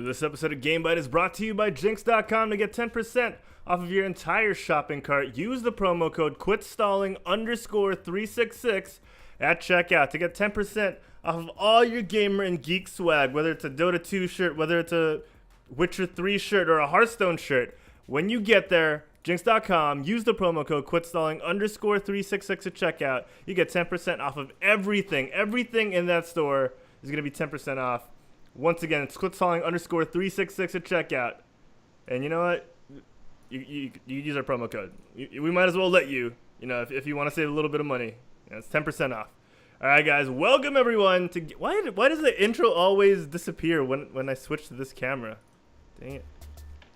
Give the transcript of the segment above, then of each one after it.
This episode of GameByte is brought to you by Jinx.com. To get 10% off of your entire shopping cart, use the promo code QUITSTALLING_366 at checkout to get 10% off of all your gamer and geek swag, whether it's a Dota 2 shirt, whether it's a Witcher 3 shirt, or a Hearthstone shirt. When you get there, Jinx.com, use the promo code QUITSTALLING_366 at checkout. You get 10% off of everything. Everything in that store is going to be 10% off. Once again, it's QUITSTALLING_366 at checkout. And you know what? You use our promo code. We might as well let you, if you want to save a little bit of money. It's 10% off. All right, guys. Welcome, everyone. Why does the intro always disappear when I switch to this camera? Dang it.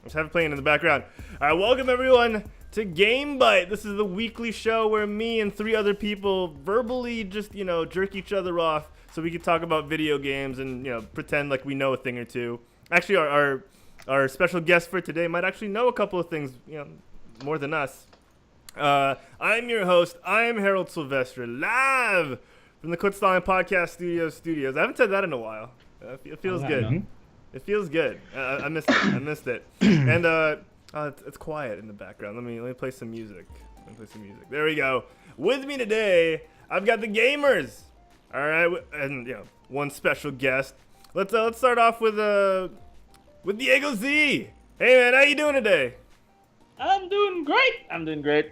I just have it playing in the background. All right, welcome, everyone, to GameByte. This is the weekly show where me and 3 other people verbally just, jerk each other off so we can talk about video games and, pretend like we know a thing or two. Actually, our special guest for today might actually know a couple of things, more than us. I'm your host. I am Herald Silvestre, live from the Quit Stalling Podcast Studios. I haven't said that in a while. It feels good. It feels good. I missed it. And it's quiet in the background. Let me play some music. There we go. With me today, I've got the gamers. All right, and one special guest. Let's start off with Diego Z. Hey man, how you doing today? I'm doing great.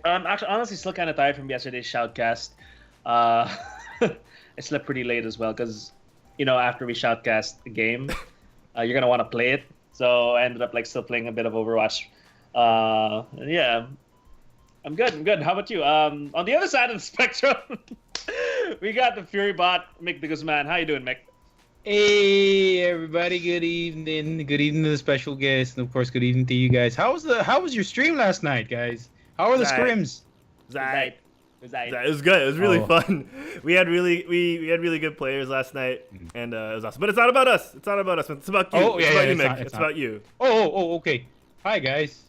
Actually, honestly, still kind of tired from yesterday's shoutcast. I slept pretty late as well because, after we shoutcast the game, you're gonna want to play it. So I ended up still playing a bit of Overwatch. Yeah, I'm good. How about you? On the other side of the spectrum, we got the Fury bot, Mick DeGuzman. How you doing, Mick? Hey everybody, good evening. Good evening to the special guest, and of course, good evening to you guys. How was your stream last night, guys? How are the scrims? It was good. It was really fun. We had really good players last night, and it was awesome. But it's not about us. It's about you. It's about you, Mick. It's about you. Oh, okay. Hi guys.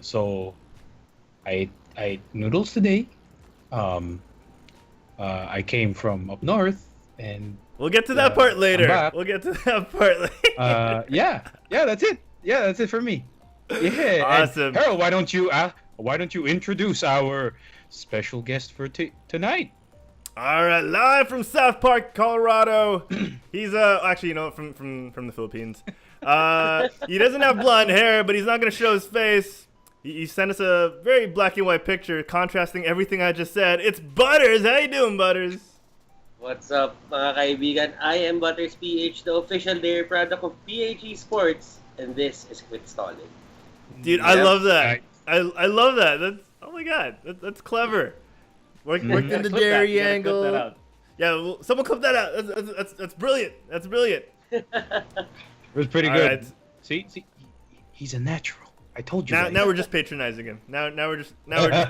So I ate noodles today. I came from up north, and we'll get to that part later. Yeah, that's it. Yeah, that's it for me. Yeah, awesome. Harold, why don't you introduce our special guest for tonight? All right, live from South Park, Colorado. He's actually, from the Philippines. He doesn't have blonde hair, but he's not gonna show his face. He sent us a very black and white picture contrasting everything I just said. It's Butters. How you doing, Butters? What's up, mga kaibigan? I am Butters PH, the official dairy product of PH Sports, and this is Quit Stalling. Dude, I love that. I love that. Oh my god, that's clever. Worked in the dairy angle. Clip that out. Yeah, well, someone clip that out. That's brilliant. It was pretty good. Right. See, he's a natural. I told you. Now we're just patronizing him. Now we're just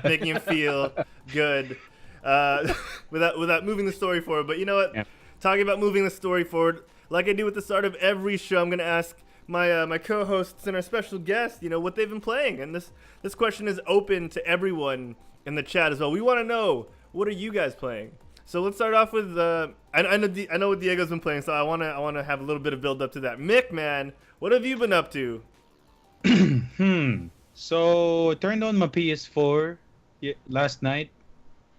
making him feel good, without moving the story forward. But you know what? Yeah. Talking about moving the story forward, like I do at the start of every show, I'm gonna ask my co-hosts and our special guest, what they've been playing, and this question is open to everyone in the chat as well. We want to know, what are you guys playing? So let's start off with I know what Diego's been playing, so I wanna have a little bit of build up to that. Mick, man, what have you been up to? So I turned on my PS4 last night,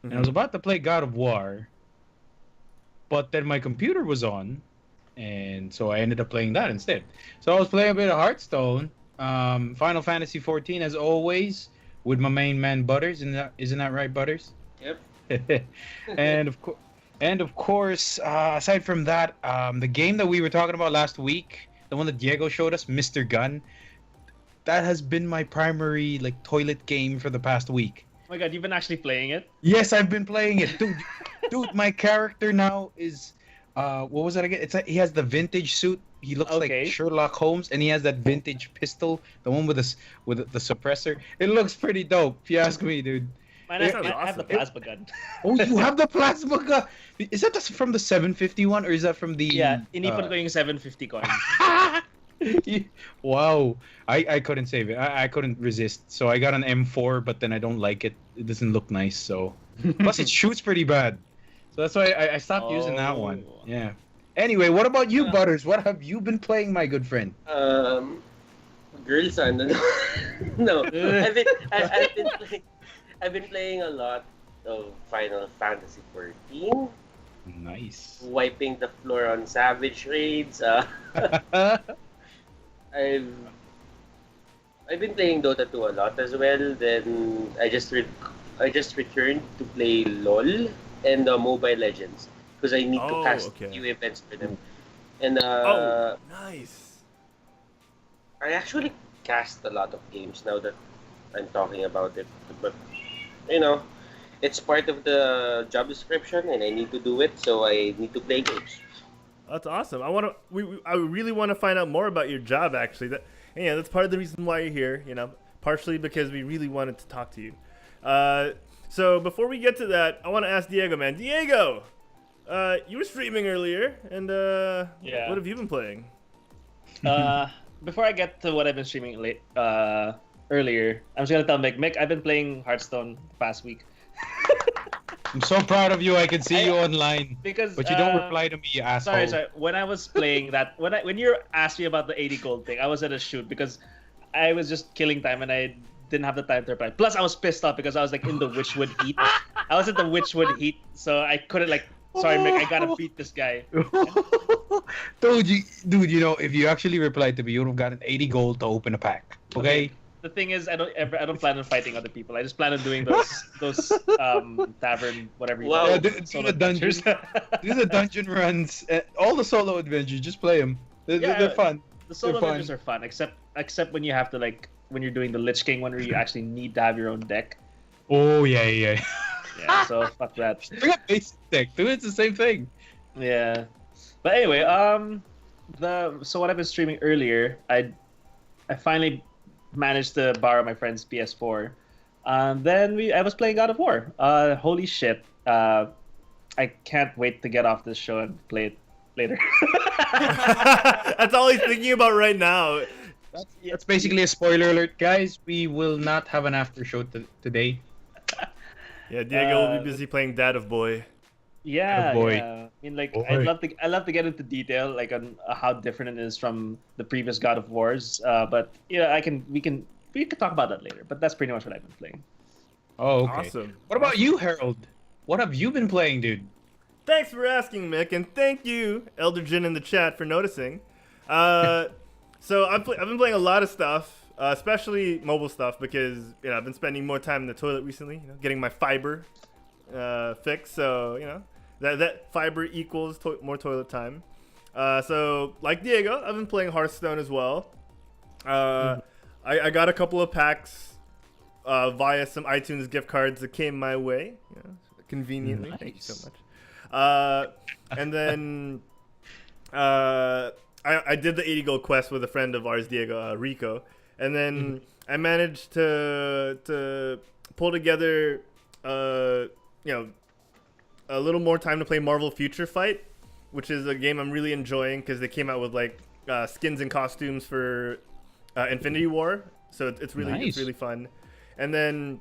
and I was about to play God of War, but then my computer was on, and so I ended up playing that instead. So I was playing a bit of Hearthstone, Final Fantasy 14 as always, with my main man Butters. Isn't that right, Butters? Yep. and of course, aside from that, the game that we were talking about last week, the one that Diego showed us, Mr. Gun. That has been my primary toilet game for the past week. Oh my god, you've been actually playing it? Yes, I've been playing it, dude. Dude, my character now is what was that again? He has the vintage suit. He looks like Sherlock Holmes, and he has that vintage pistol, the one with the suppressor. It looks pretty dope, if you ask me, dude. Man, I have the plasma gun. Oh, you have the plasma gun? Is that from the 751, or is that from the? Yeah, inipon ko yung 750 coin. Wow, I couldn't save it. I couldn't resist. So I got an M4, but then I don't like it. It doesn't look nice. So plus it shoots pretty bad. So that's why I stopped using that one. Yeah. Anyway, what about you, Butters? What have you been playing, my good friend? Girls, no. No, I've been playing a lot of Final Fantasy 14, Nice. wiping the floor on Savage Raids. I've been playing Dota 2 a lot as well. Then I just returned to play LOL and Mobile Legends because I need to cast new events for them. And Nice. I actually cast a lot of games now that I'm talking about it. But you know, it's part of the job description, and I need to do it, so I need to play games. That's awesome. I really want to find out more about your job. Actually, that's part of the reason why you're here. Partially because we really wanted to talk to you. So before we get to that, I want to ask Diego, man. Diego, you were streaming earlier, and Yeah. what have you been playing? Before I get to what I've been streaming earlier, I'm just gonna tell Mick, I've been playing Hearthstone the past week. I'm so proud of you. I can see you online. Because But you don't reply to me, you asshole. Sorry. When I was playing that, when you asked me about the 80 gold thing, I was at a shoot because I was just killing time and I didn't have the time to reply. Plus, I was pissed off because I was like in the Witchwood heat. I was at the Witchwood heat, so I couldn't Sorry, Mick, I gotta beat this guy. Dude, if you actually replied to me, you would have gotten 80 gold to open a pack. Okay? The thing is, I don't plan on fighting other people. I just plan on doing those tavern whatever you Wow. call Yeah, it, do solo the dungeons. adventures. Do the dungeon runs. All the solo adventures, just play them. They're fun. The solo They're adventures are fun, except when you have to when you're doing the Lich King one where you actually need to have your own deck. Oh, yeah. Yeah, so fuck that. Bring up basic deck, dude. It's the same thing. Yeah, but anyway, so what I've been streaming earlier, I finally managed to borrow my friend's PS4. Then I was playing God of War. Holy shit! I can't wait to get off this show and play it later. That's all he's thinking about right now. That's basically a spoiler alert, guys. We will not have an after show today. Yeah, Diego will be busy playing Dad of Boy. Yeah, boy. yeah. I mean, Boy. I'd love to get into detail, on how different it is from the previous God of Wars. But yeah, we can talk about that later. But that's pretty much what I've been playing. Oh, okay. Awesome. What about you, Herald? What have you been playing, dude? Thanks for asking, Mick, and thank you, Elderjin in the chat, for noticing. So I've been playing a lot of stuff, especially mobile stuff, because I've been spending more time in the toilet recently, getting my fiber fixed. So that fiber equals more toilet time. So like Diego, I've been playing Hearthstone as well. I got a couple of packs via some iTunes gift cards that came my way, conveniently. Nice. Thank you so much. And then I did the 80 gold quest with a friend of ours, Diego, Rico, and then I managed to pull together a little more time to play Marvel Future Fight, which is a game I'm really enjoying because they came out with skins and costumes for Infinity War, so it's really fun. And then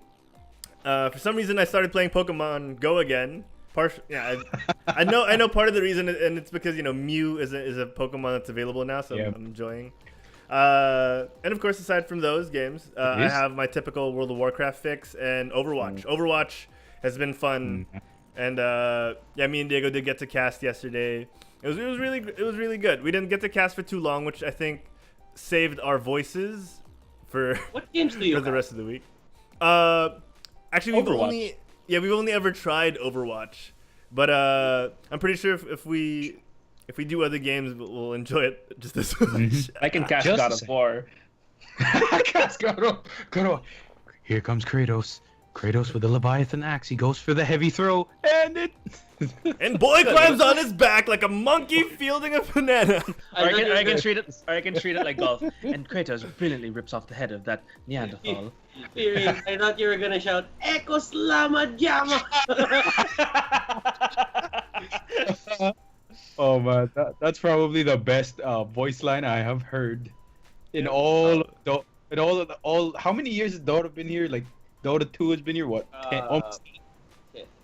for some reason I started playing Pokemon Go again. I know part of the reason, and it's because Mew is a Pokemon that's available now, so I'm enjoying. And of course, aside from those games, I have my typical World of Warcraft fix and Overwatch. Overwatch has been fun, and me and Diego did get to cast yesterday. It was really good. We didn't get to cast for too long, which I think saved our voices for What games do you for the have? rest of the week. Actually, we've only ever tried Overwatch, but I'm pretty sure if we do other games, we'll enjoy it just as much. I can cast Just God a of sec. War. Go. Here comes Kratos. Kratos with the Leviathan axe. He goes for the heavy throw, and it. And boy climbs on his back like a monkey fielding a banana. Or I can treat it like golf. And Kratos brilliantly rips off the head of that Neanderthal. I thought you were gonna shout Ekos Lama Jama. Oh man, that's probably the best voice line I have heard in all. How many years has Dota been here? Like Dota 2 has been here. What? 10, almost.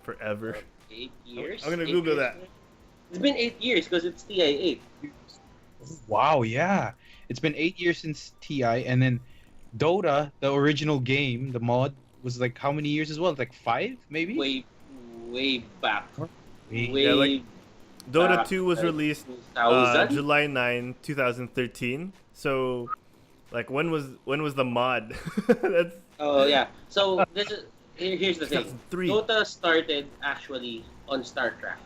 Forever. 8 years. I'm gonna 8 Google years that. It's been 8 years because it's TI 8. Wow, yeah. It's been 8 years since TI, and then Dota, the original game, the mod, was like how many years as well? Like 5, maybe? Way back. Yeah, like Dota back, 2 was like, released 2000? July 9, 2013. So, like, when was the mod? That's Oh yeah. So here's the thing. 2003. Dota started actually on StarCraft.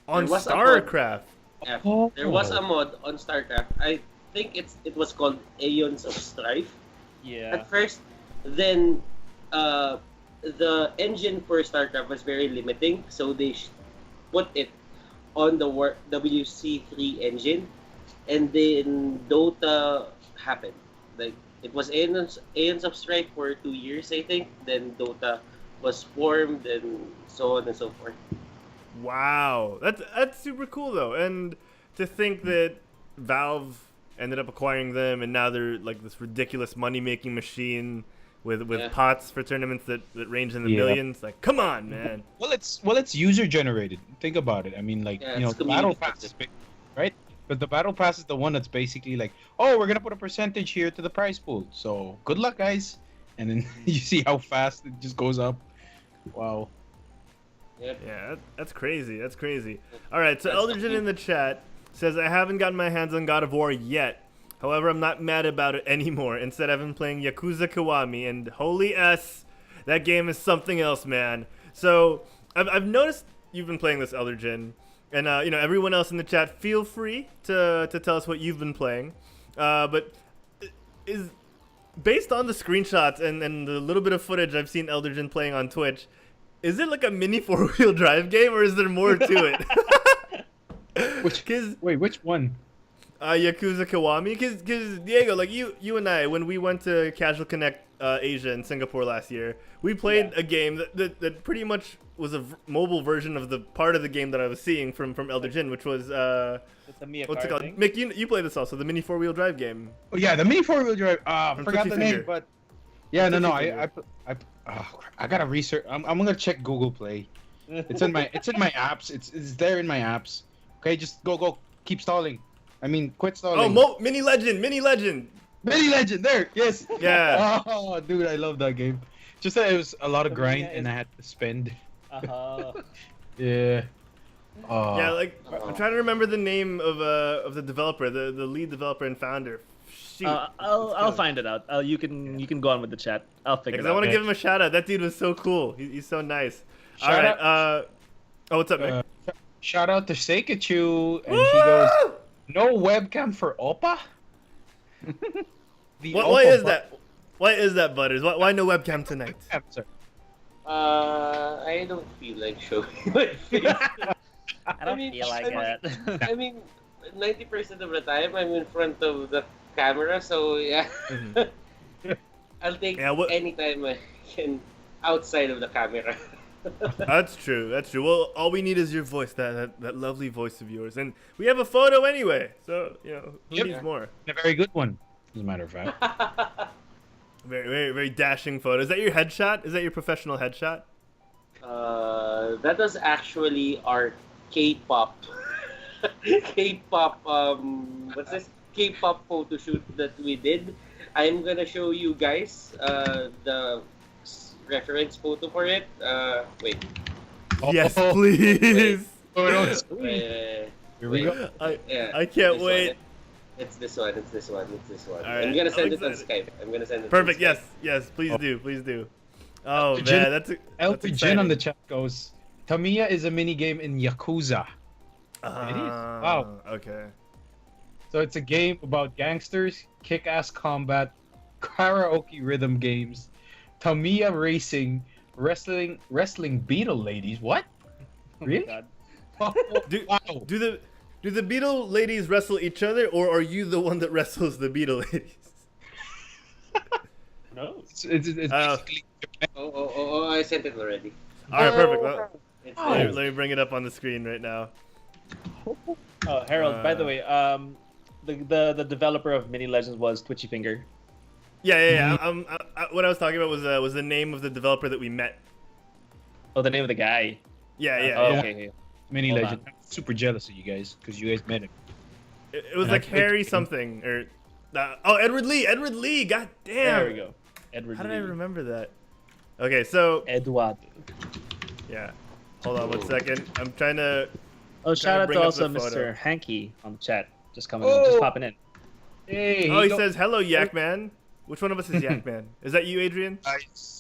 On There was a mod. StarCraft. Yeah. Oh. There was a mod on StarCraft. I think it was called Aeons of Strife Yeah. at first. Then the engine for StarCraft was very limiting, so they put it on the WC3 engine, and then Dota happened. Like it was Aeons of Strife for 2 years, I think. Then Dota was formed, and so on and so forth. Wow, that's super cool though, and to think that Valve ended up acquiring them, and now they're like this ridiculous money-making machine with pots for tournaments that range in the millions. Like, come on, man. Well, it's user generated. Think about it. I mean, like the battle pass is big, right? But the battle pass is the one that's basically like, oh, we're gonna put a percentage here to the prize pool. So good luck, guys. And then you see how fast it just goes up. Wow. Yep. Yeah, that's crazy. That's crazy. All right, so Eldergen in the chat says, I haven't gotten my hands on God of War yet. However, I'm not mad about it anymore. Instead, I've been playing Yakuza Kiwami, and holy S, that game is something else, man. So, I've noticed you've been playing this, Eldergen, and everyone else in the chat, feel free to tell us what you've been playing. But is based on the screenshots and the little bit of footage I've seen Eldergen playing on Twitch, is it like a mini 4-wheel drive game, or is there more to it? Which one? Yakuza Kiwami, because Diego, like you and I, when we went to Casual Connect Asia in Singapore last year, we played a game that pretty much was a mobile version of the part of the game that I was seeing from Eldergen, which was It's a Mia what's it called? thing. Mick, you played this also, the mini 4-wheel drive game. Oh yeah, the mini 4-wheel drive. I From forgot Twitchy the Finger. name, but yeah, From no, Twitchy I gotta research. I'm gonna check Google Play. It's in my apps. It's there in my apps. Okay, just go. Keep stalling. I mean, quit stalling. Oh, Mini Legend. Mini Legend. There. Yes. Yeah. Oh, dude, I love that game. Just that it was a lot of grind, and I had to spend. Yeah. Yeah, like I'm trying to remember the name of the developer, the lead developer and founder. Shoot. I'll find it out. You can go on with the chat. I'll figure it out. I want to give him a shout out. That dude was so cool. He's so nice. All Shout right. out. What's up, Mick? Shout out to Seikachu, and he goes, no webcam for Oppa? Why is that? Why is that, Butters? Why no webcam tonight? I don't feel like showing my face. I don't feel like it. I mean, 90% of the time I'm in front of the camera, so yeah. I'll take any time I can outside of the camera. That's true. Well, all we need is your voice, that lovely voice of yours, and we have a photo anyway. So who needs more? A very good one, as a matter of fact. Very, very, very dashing photo. Is that your headshot? Is that your professional headshot? That was actually our K-pop, what's this? K-pop photo shoot that we did. I'm gonna show you guys the reference photo for it. Wait. Yes, please. Here we go. I can't wait. It's this one. All right, I'm gonna send I'm it on excited. Skype. Perfect. Yes. Please do. Oh man, that's LP Jin on the chat goes, Tamiya is a mini game in Yakuza. It is. Wow. Okay. So it's a game about gangsters, kick-ass combat, karaoke rhythm games, Tamiya racing, wrestling beetle ladies. What? Really? Oh Wow. Do the beetle ladies wrestle each other, or are you the one that wrestles the beetle ladies? No. It's basically Oh, I sent it already. All right, perfect. It's Let me bring it up on the screen right now. Oh, Herald. By the way, the developer of Mini Legends was Twitchy Finger. Yeah. What I was talking about was the name of the developer that we met. Oh, the name of the guy. Yeah. Oh, okay. Mini Hold Legend. super jealous of you guys because you guys met him. It was And like I played Harry the game. something or Edward Lee. God damn. There we go. Edward How did Lee. I remember that? Okay, so Eduardo. yeah. Hold on one second. I'm trying to. Oh, shout out bring to up also the photo. Mr. Hanky on the chat. Just coming in, just popping in. Hey, Oh, he says hello, Yak Man. Which one of us is Yak Man? Is that you, Adrian?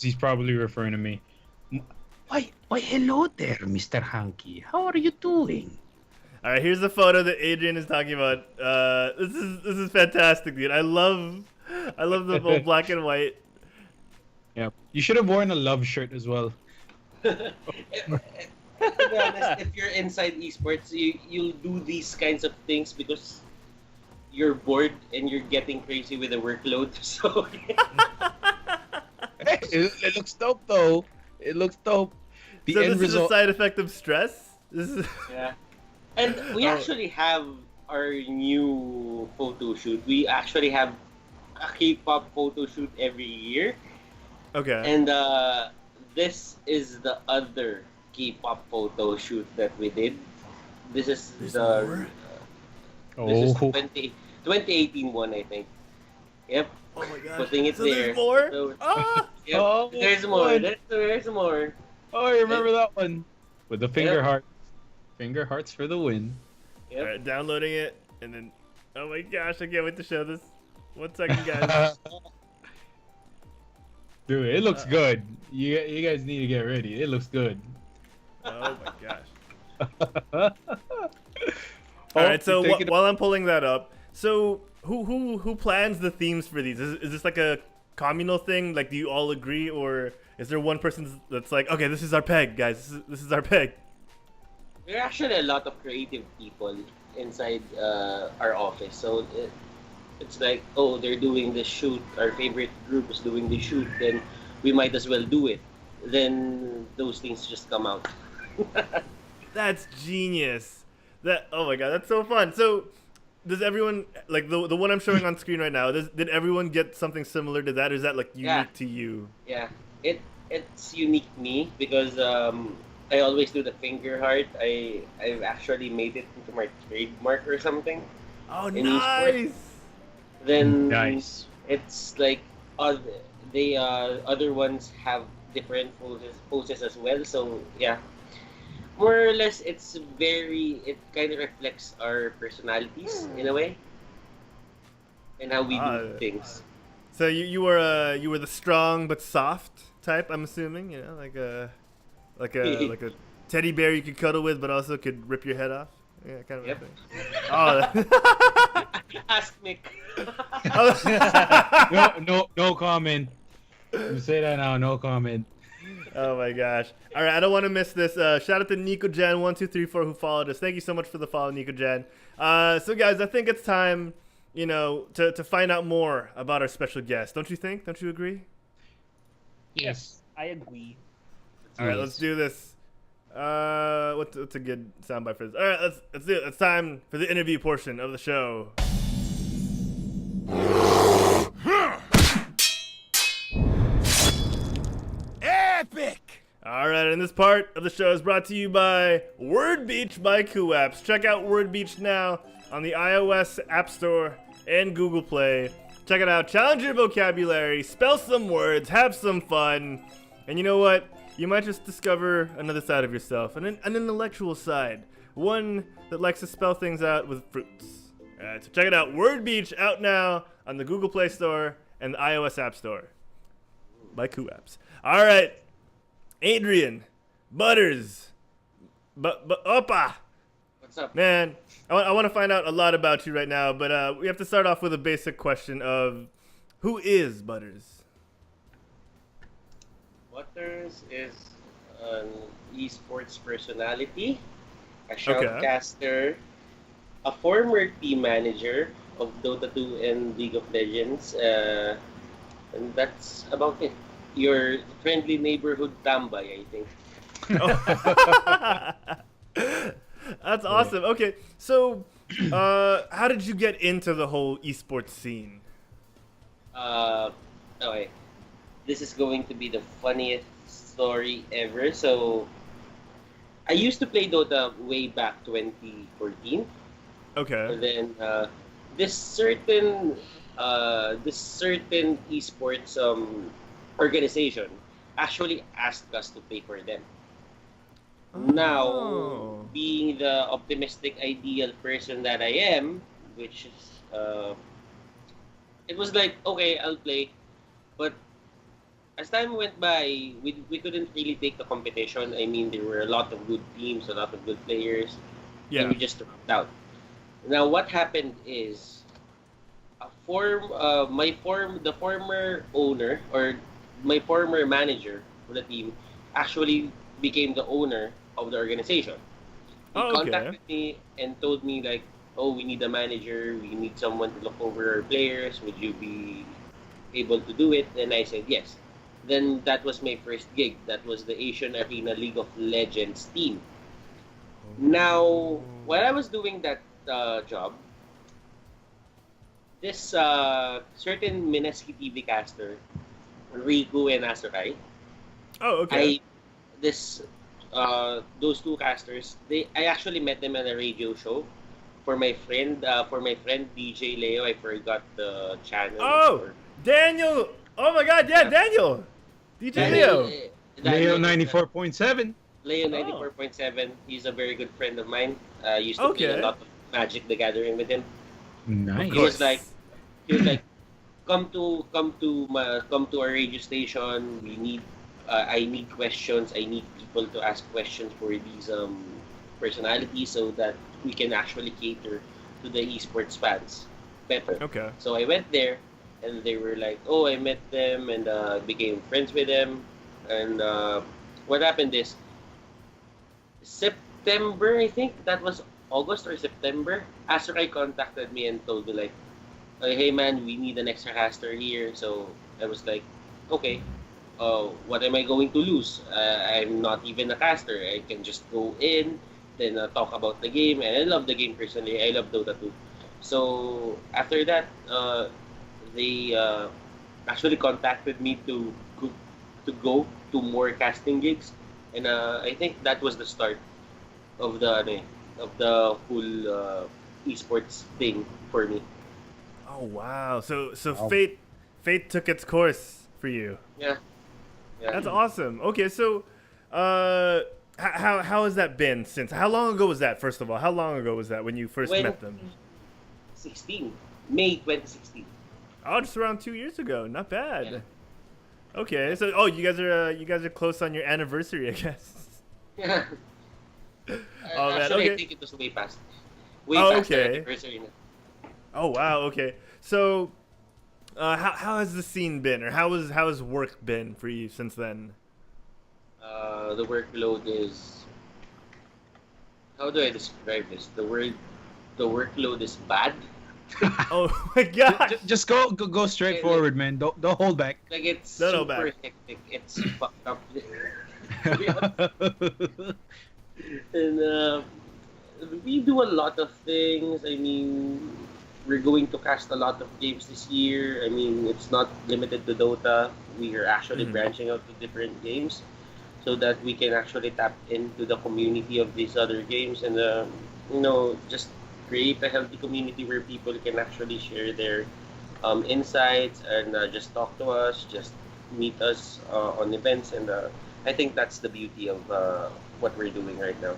he's probably referring to me. Why, hello there, Mr. Hanky. How are you doing? All right, here's the photo that Adrian is talking about. This is fantastic, dude. I love the whole black and white. Yeah, you should have worn a love shirt as well. To be honest, if you're inside esports, you'll do these kinds of things because you're bored and you're getting crazy with the workload. So It looks dope though. It looks dope. The So end this is a result. side effect of stress. This is. yeah, and we actually have our new photo shoot. We actually have a K-pop photo shoot every year, Okay. and this is the other K-pop photo shoot that we did. This is There's the more? this is Oh, 2018 one, I think. Yep. Oh my gosh. Putting it so there. There's more? So- Ah! Yep. Oh, there's more. one. There's more. oh, I remember that one with the finger Yep. heart. Finger hearts for the win. Yep. All right, downloading it, and then. Oh my gosh! I can't wait to show this. 1 second, guys. Dude, it looks good. You guys need to get ready. It looks good. Oh my gosh. All All right, so while I'm pulling that up, so who plans the themes for these? Is this like a communal thing? Like, do you all agree, or is there one person that's like, okay, this is our peg, guys. This is our peg. There are actually a lot of creative people inside our office. So it's like, oh, they're doing this shoot. Our favorite group is doing the shoot. Then we might as well do it. Then those things just come out. That's genius. Oh my god, that's so fun. So, does everyone like the one I'm showing on screen right now? Did everyone get something similar to that? Or is that like unique Yeah. to you? Yeah, it's unique me because I always do the finger heart. I've actually made it into my trademark or something. Oh, In nice. Then Nice. it's like other ones have different poses as well. So yeah, more or less it kind of reflects our personalities in a way and how we do things. So you were the strong but soft type, I'm assuming. You know, like a teddy bear you could cuddle with, but also could rip your head off. Yeah, kind of. Yep. A thing. Oh. Ask Mick. No comment. You say that now, no comment. Oh my gosh! All right, I don't want to miss this. Shout out to NicoJan1234 who followed us. Thank you so much for the follow, NicoJan. So guys, I think it's time, to find out more about our special guest. Don't you think? Don't you agree? Yes, I agree. All right, let's do this. What's a good soundbite for this? All right, let's do it. It's time for the interview portion of the show. Epic! All right, and this part of the show is brought to you by Word Beach by Apps. Check out Word Beach now on the iOS App Store and Google Play. Check it out. Challenge your vocabulary, spell some words, have some fun, and you know what? You might just discover another side of yourself, an intellectual side, one that likes to spell things out with fruits. All right, so check it out. Word Beach out now on the Google Play Store and the iOS App Store by Apps. All right. Adrian, Butters, Oppa. What's up? Man, I want to find out a lot about you right now, but we have to start off with a basic question of who is Butters? Butters is an esports personality, a shoutcaster, a former team manager of Dota 2 and League of Legends, and that's about it. Your friendly neighborhood tambay, I think. That's awesome. Okay, so how did you get into the whole esports scene? Okay. This is going to be the funniest story ever. So, I used to play Dota way back 2014. Okay. And then this certain esports organization actually asked us to pay for them. Now, Oh. being the optimistic, ideal person that I am, which is, it was like, okay, I'll play. But as time went by, we couldn't really take the competition. I mean, there were a lot of good teams, a lot of good players, Yeah. and we just dropped out. Now, what happened is, the former owner or my former manager of the team actually became the owner of the organization. He Oh, okay. contacted me and told me like, "Oh, we need a manager. We need someone to look over our players. Would you be able to do it?" And I said yes. Then that was my first gig. That was the Asian Arena League of Legends team. Now, while I was doing that job, this certain Mineski TV caster, Riku and Asukai, Oh, okay. those two casters, I actually met them at a radio show for my friend DJ Leo. I forgot the channel. Oh, Daniel. Oh my God, yeah, Yeah. Daniel. DJ Daniel, Leo. Leo 94.7. Leo 94.7. He's a very good friend of mine. Used to play Okay. a lot of Magic the Gathering with him. Nice. He was like, come to our radio station. I need questions. I need people to ask questions for these personalities so that we can actually cater to the esports fans better. Okay. So I went there, and they were like, "Oh, I met them and became friends with them." And what happened is September, I think that was August or September. Asukai contacted me and told me like, "Hey man, we need an extra caster here." So I was like, "Okay, what am I going to lose? I'm not even a caster. I can just go in, then talk about the game, and I love the game personally. I love Dota 2. So after that, they actually contacted me to go to more casting gigs, and I think that was the start of the whole esports thing for me. Oh wow. So Wow. fate took its course for you. Yeah. That's awesome. Okay, so how has that been since? How long ago was that? First of all, how long ago was that when you first When- met them? 16 May 2016. Oh, just around 2 years ago. Not bad. Yeah. Okay, so you guys are close on your anniversary, I guess. Yeah. Oh, man, Actually, okay. I think it was way past. Way Oh, past the okay. anniversary na. Oh wow. Okay, so how has the scene been, or how has work been for you since then? The workload is. How do I describe this? The workload is bad. Oh my God. Just go straight forward, man. Don't hold back. Like it's No, super back. hectic. It's fucked up. And we do a lot of things. I mean, we're going to cast a lot of games this year. I mean, it's not limited to Dota. We are actually Mhm. branching out to different games so that we can actually tap into the community of these other games and just create a healthy community where people can actually share their insights and just talk to us, just meet us on events, and I think that's the beauty of what we're doing right now.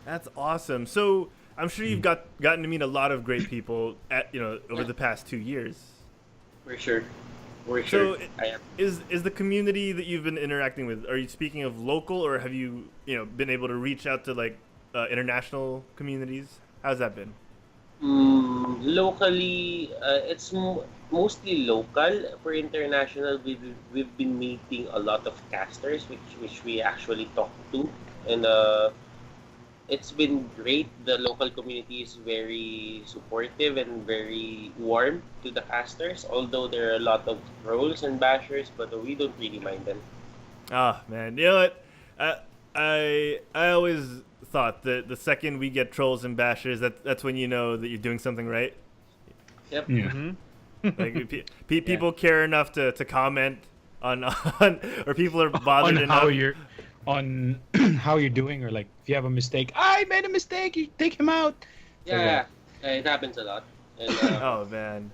That's awesome. So I'm sure you've gotten to meet a lot of great people over Yeah. the past 2 years. For sure. For So sure. I am. is the community that you've been interacting with? Are you speaking of local, or have you been able to reach out to like international communities? How's that been? Locally, it's mostly local. For international, we've been meeting a lot of casters, which we actually talk to, and it's been great. The local community is very supportive and very warm to the casters. Although there are a lot of trolls and bashers, but we don't really mind them. Ah, man, you know what? I always thought that the second we get trolls and bashers, that's when you know that you're doing something right. Yep. Yeah. Like people care enough to comment on or people are bothered On how enough. you're on how you're doing, or like if you have a mistake, I made a mistake, you take him out. Yeah, it happens a lot. And, Oh man.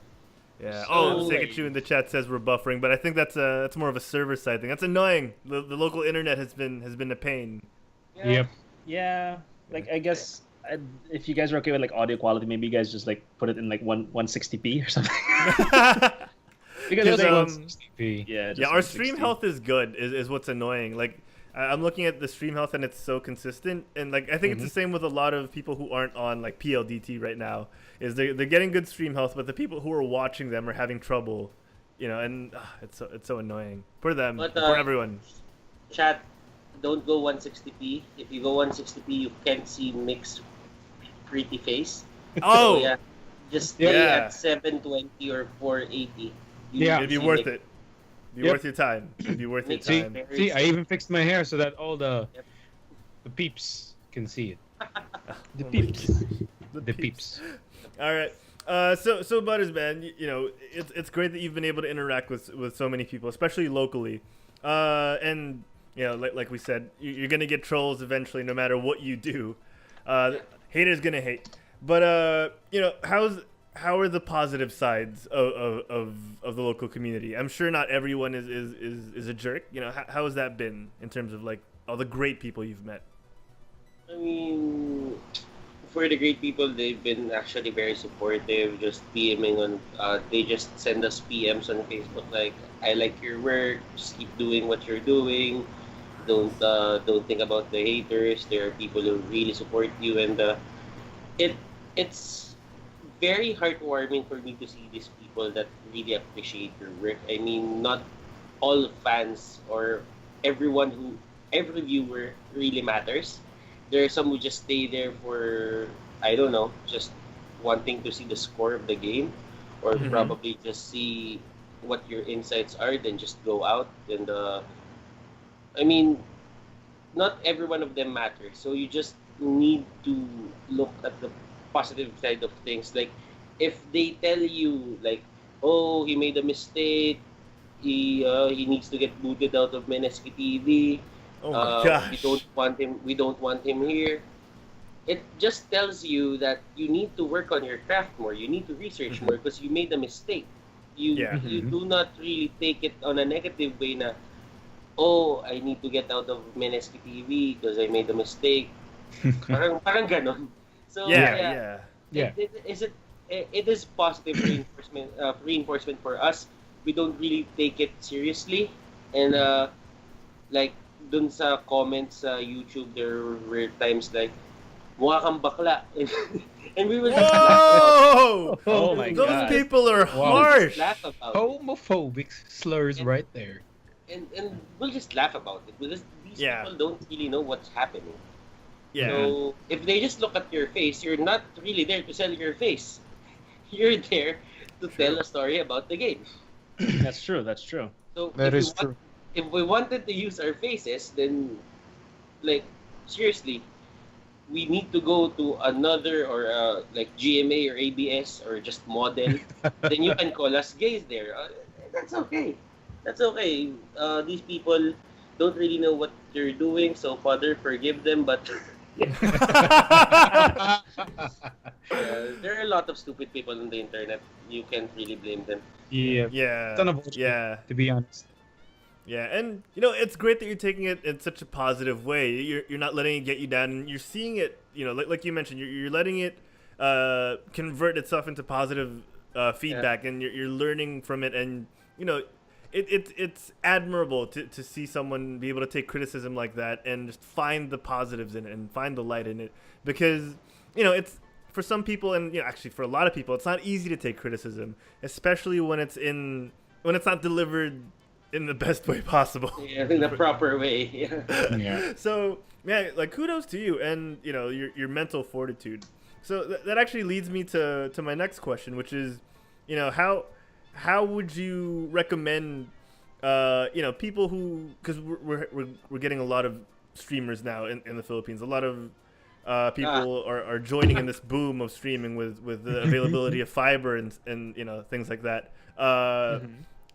Yeah. So, Oh, Seikachu in the chat says we're buffering, but I think that's more of a server side thing. That's annoying. The local internet has been a pain. yeah. Yep. Yeah, like I guess if you guys are okay with like audio quality, maybe you guys just like put it in like 160p or something. Because Just, like, 160p. yeah, just Yeah, our stream 160. health is good. Is what's annoying. Like I'm looking at the stream health and it's so consistent. And like I think it's the same with a lot of people who aren't on like PLDT right now. Is they're getting good stream health, but the people who are watching them are having trouble. You know, and it's so annoying for them, But, for everyone. Chat, don't go 160p. If you go 160p, you can't see Mick's pretty face. Oh, So, yeah, just stay Yeah. at 720 or 480. Yeah. it'd be see worth Mick. it. Be Yep. worth your time. It'd be worth your Makes See, time. sense. see, I even fixed my hair so that all the Yep. the peeps can see it. The peeps. The peeps. All right. So Butters, man, you know, it's great that you've been able to interact with so many people, especially locally. And you know, like we said, you're gonna get trolls eventually, no matter what you do. Haters gonna hate. But you know, how are the positive sides of the local community? I'm sure not everyone is a jerk. You know, how has that been in terms of like all the great people you've met? I mean, for the great people, they've been actually very supportive. Just PMing on, they just send us PMs on Facebook like, "I like your work. Just keep doing what you're doing. Don't think about the haters. There are people who really support you." And it's very heartwarming for me to see these people that really appreciate your work. I mean, not all fans or every viewer really matters. There are some who just stay there for, I don't know, just wanting to see the score of the game, or probably just see what your insights are, then just go out. And I mean, not every one of them matters. So you just need to look at the positive side of things. Like, if they tell you like, "Oh, he made a mistake. He needs to get booted out of Mineski TV. Oh my gosh. We don't want him here." It just tells you that you need to work on your craft more. You need to research more because you made a mistake. You do not really take it on a negative way na, "Oh, I need to get out of Mineski TV because I made a mistake." parang ganon. So Yeah. it is positive reinforcement for us. We don't really take it seriously, and like dun sa comments sa YouTube, there were times like, "Mukha kang bakla," and we will just Whoa! Oh my Those God. people are harsh. laugh about it. Homophobic slurs right there. And we'll just laugh about it because these Yeah. people don't really know what's happening. Yeah. So if they just look at your face, you're not really there to sell your face. You're there to tell a story about the game. That's true. That's true. So That if is true. If we wanted to use our faces, then like seriously, we need to go to another or like GMA or ABS or just model. Then you can call us gays there. That's okay. That's okay. These people don't really know what they're doing, so Father, forgive them. But there are a lot of stupid people on the internet. You can't really blame them. Yeah. Yeah. Son of a- Yeah. To be honest. Yeah, and you know it's great that you're taking it in such a positive way. You're not letting it get you down, and you're seeing it. You know, like you mentioned, you're letting it convert itself into positive feedback, and you're learning from it. And you know, it's admirable to see someone be able to take criticism like that and just find the positives in it and find the light in it. Because you know, it's for some people, and you know, actually for a lot of people, it's not easy to take criticism, especially when it's not delivered in the best way possible. Yeah, in the proper way. Yeah. Yeah. So, man, like kudos to you and, you know, your mental fortitude. So that actually leads me to my next question, which is, you know, how would you recommend, you know, people who, because we're getting a lot of streamers now in the Philippines. A lot of people are joining in this boom of streaming with the availability of fiber and you know, things like that.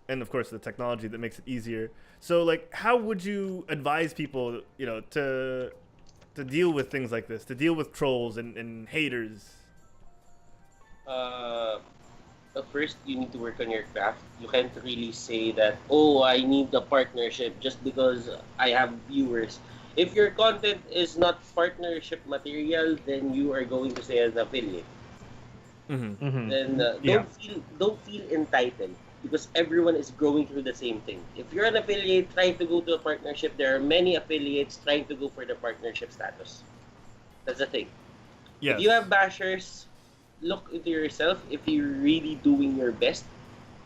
and of course the technology that makes it easier. So like, how would you advise people, to deal with things like this, to deal with trolls and haters? First, you need to work on your craft. You can't really say that, oh, I need the partnership just because I have viewers. If your content is not partnership material, then you are going to say an affiliate. Then don't feel entitled, because everyone is going through the same thing. If you're an affiliate trying to go to a partnership, there are many affiliates trying to go for the partnership status. That's the thing. Yes. If you have bashers, look into yourself if you're really doing your best.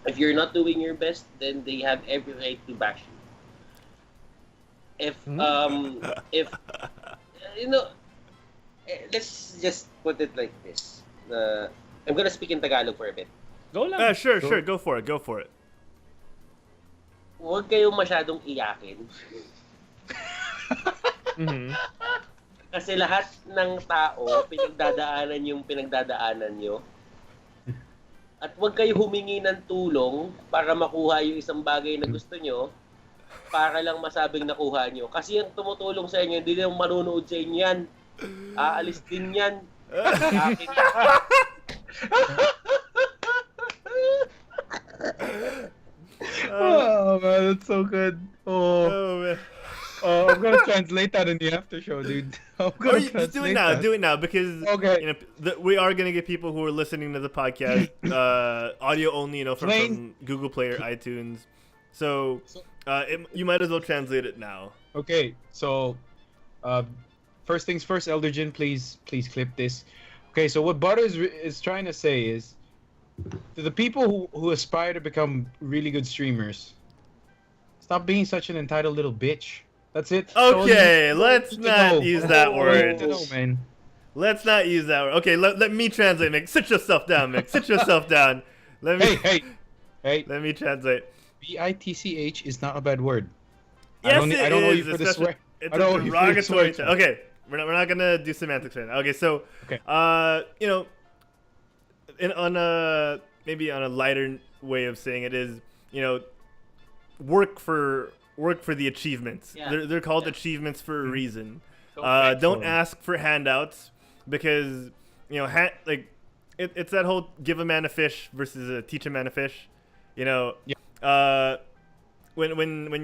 If you're not doing your best, then they have every right to bash you. If let's just put it like this. I'm gonna speak in Tagalog for a bit. Go lang. Sure, go for it. Huwag kayong masyadong iyakin. Kasi lahat ng tao, pinagdadaanan yung pinagdadaanan nyo. At huwag kayo humingi ng tulong para makuha yung isang bagay na gusto nyo, para lang masabing nakuha nyo. Kasi yung tumutulong sa inyo, hindi lang manunood sa inyo yan. Aalis din yan. Akin. Oh man, that's so good. Oh man. I'm gonna translate that in the after show, dude. I'm gonna Just do it now. that. Do it now, because Okay. we are gonna get people who are listening to the podcast audio only, from Google Play or iTunes. So you might as well translate it now. Okay, so first things first, Elderjin, please clip this. Okay, so what Butters is trying to say is, to the people who aspire to become really good streamers, stop being such an entitled little bitch. That's it. Okay, let's not use that word. No, man. Let's not use that word. Okay, let me translate, Mick. Sit yourself down, Mick. Sit yourself down. Hey. Let me translate. bitch is not a bad word. Yes, I don't know you for the swear. It's I don't a know you for the derogatory swear. term. Okay, we're not gonna do semantics right now. Okay, so maybe on a lighter way of saying it is, work for the achievements. Yeah. They're called achievements for a reason. Don't Don't ask for handouts, because it's that whole give a man a fish versus teach a man a fish. When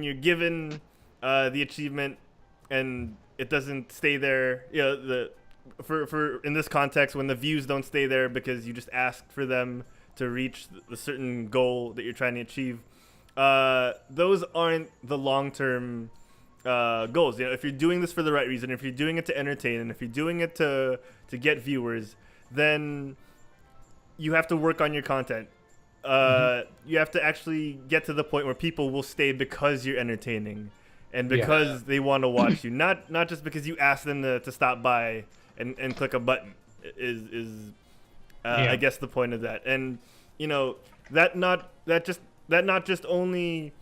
you're given the achievement and it doesn't stay there, for in this context, when the views don't stay there because you just asked for them to reach the certain goal that you're trying to achieve, those aren't the long-term goals. If you're doing this for the right reason, if you're doing it to entertain, and if you're doing it to get viewers, then you have to work on your content. You have to actually get to the point where people will stay because you're entertaining and because they want to watch you, not just because you ask them to stop by and click a button. I guess the point of that. And that not just only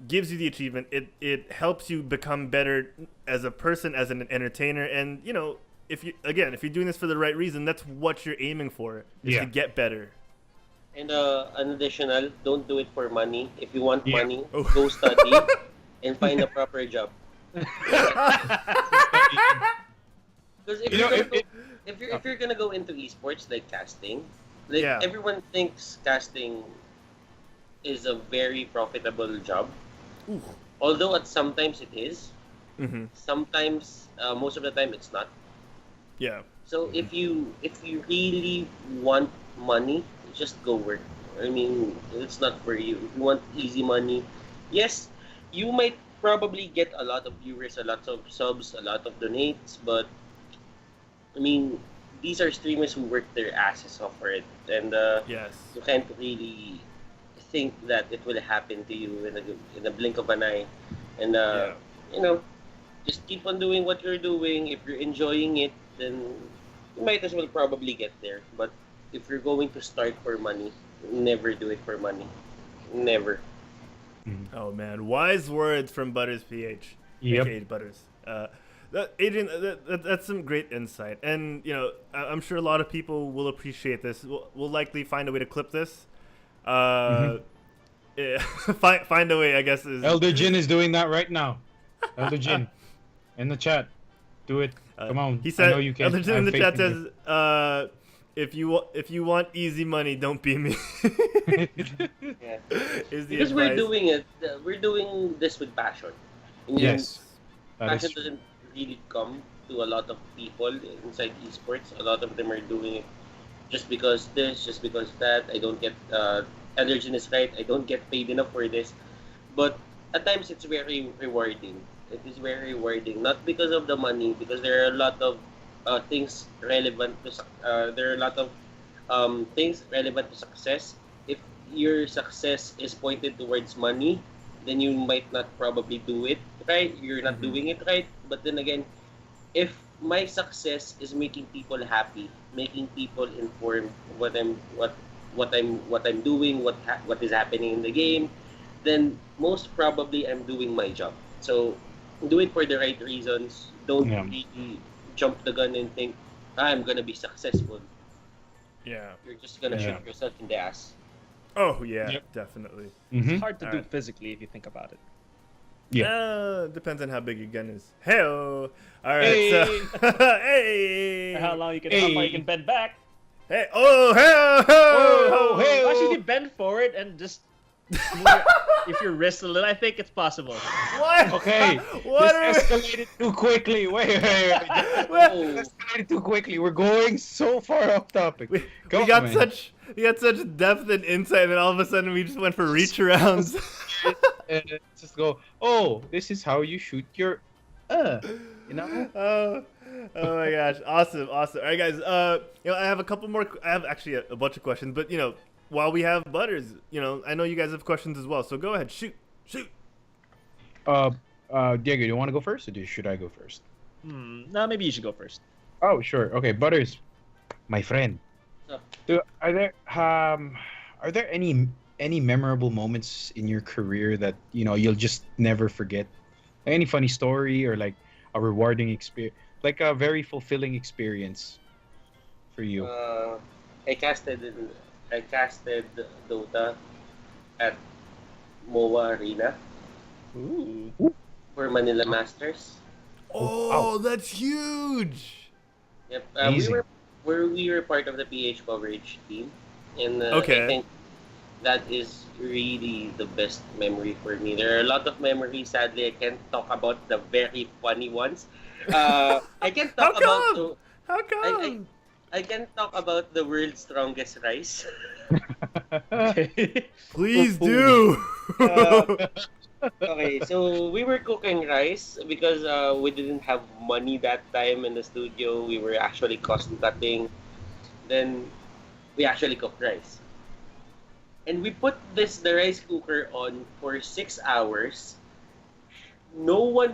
gives you the achievement, it helps you become better as a person, as an entertainer. And if you're doing this for the right reason, that's what you're aiming for, is to get better. And an additional, don't do it for money. If you want money, Oh. go study and find a proper job. Because if you're gonna go into esports like casting, everyone thinks casting is a very profitable job. Ooh. Although sometimes it is. Mm-hmm. Sometimes, most of the time, it's not. Yeah. So if you really want money, just go work. I mean, it's not for you. If you want easy money, yes, you might probably get a lot of viewers, a lot of subs, a lot of donates, but I mean, these are streamers who work their asses off for it, and Yes. you can't really think that it will happen to you in a blink of an eye. And just keep on doing what you're doing. If you're enjoying it, then you might as well probably get there. But if you're going to start for money, never do it for money. Never. Oh man, wise words from Butters PH. Yep. AKA Butters. Adrian, that's some great insight, and I'm sure a lot of people will appreciate this. We'll likely find a way to clip this. Yeah, find a way, I guess. Is Elder Jin is doing that right now. Elder Jin, in the chat, do it. Come on. He said. I know you can. Elder Jin in the I have chat faith in you. says, if you want easy money, don't be me. Yeah. Is the Because we're advice. doing it. We're doing this with passion. And Yes. That is passion true. doesn't really come to a lot of people inside esports. A lot of them are doing it just because this, just because that. I don't get Eldergen is right. I don't get paid enough for this. But at times it's very rewarding. It is very rewarding, not because of the money, because there are a lot of things relevant to there are a lot of things relevant to success. If your success is pointed towards money, then you might not probably do it right. You're not doing it right. But then again, if my success is making people happy, making people informed what I'm doing, what is happening in the game, then most probably I'm doing my job. So do it for the right reasons. Don't really jump the gun and think I'm gonna be successful. Yeah. You're just gonna shoot yourself in the ass. Oh yeah, Yep. definitely. It's hard to do Alright. physically if you think about it. Depends on how big your gun is. Hey-o. All right. Hey. So, hey. How long you can, Hey. how far you can bend back. Hey. Oh, hey. Oh, hey. Actually, if you bend forward and just if your wrist a little, I think it's possible. What? Okay. What are This escalated too quickly. Wait. What? This escalated too quickly. We're going so far off topic. We Come got on, man. we got such depth and insight, and then all of a sudden we just went for reach arounds. Just go. Oh, this is how you shoot your. You know. Oh my gosh, awesome. All right, guys. I have a couple more. I have actually a bunch of questions, but while we have Butters, I know you guys have questions as well. So go ahead, shoot. Diego, do you want to go first, or should I go first? No, maybe you should go first. Oh, sure. Okay, Butters, my friend. So, Are there any memorable moments in your career that you'll just never forget? Any funny story or like a rewarding experience, like a very fulfilling experience for you? I casted Dota at MOA Arena Ooh. for Manila Masters. Oh, that's huge. Yep. Amazing. We were part of the PH coverage team, and Okay. I think that is really the best memory for me. There are a lot of memories. Sadly, I can't talk about the very funny ones. I can How talk about come? How come? I can talk about the world's strongest rice. Please do. Okay, so we were cooking rice because we didn't have money that time in the studio. We were actually cost cutting. Then we actually cooked rice. And we put the rice cooker on for 6 hours. No one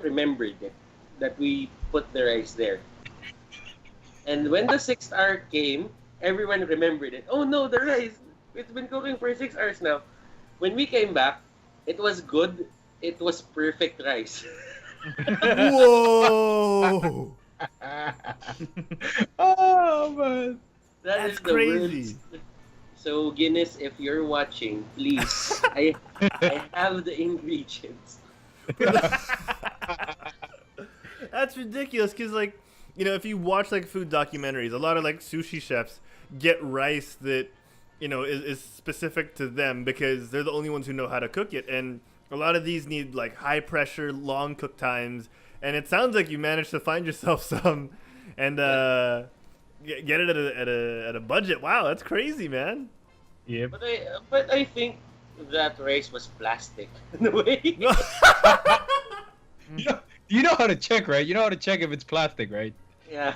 remembered it that we put the rice there. And when the 6th hour came, everyone remembered it. Oh no, the rice! It's been cooking for 6 hours now. When we came back, it was good. It was perfect rice. Whoa. Oh man. That That's is the crazy. world's. So Guinness, if you're watching, please, I have the ingredients. That's ridiculous because, if you watch, food documentaries, a lot of, sushi chefs get rice that, is specific to them because they're the only ones who know how to cook it. And a lot of these need, high pressure, long cook times. And it sounds like you managed to find yourself some and get it at a budget. Wow, that's crazy, man. Yep. But I think that rice was plastic in a way. You know how to check, right? You know how to check if it's plastic, right? Yeah.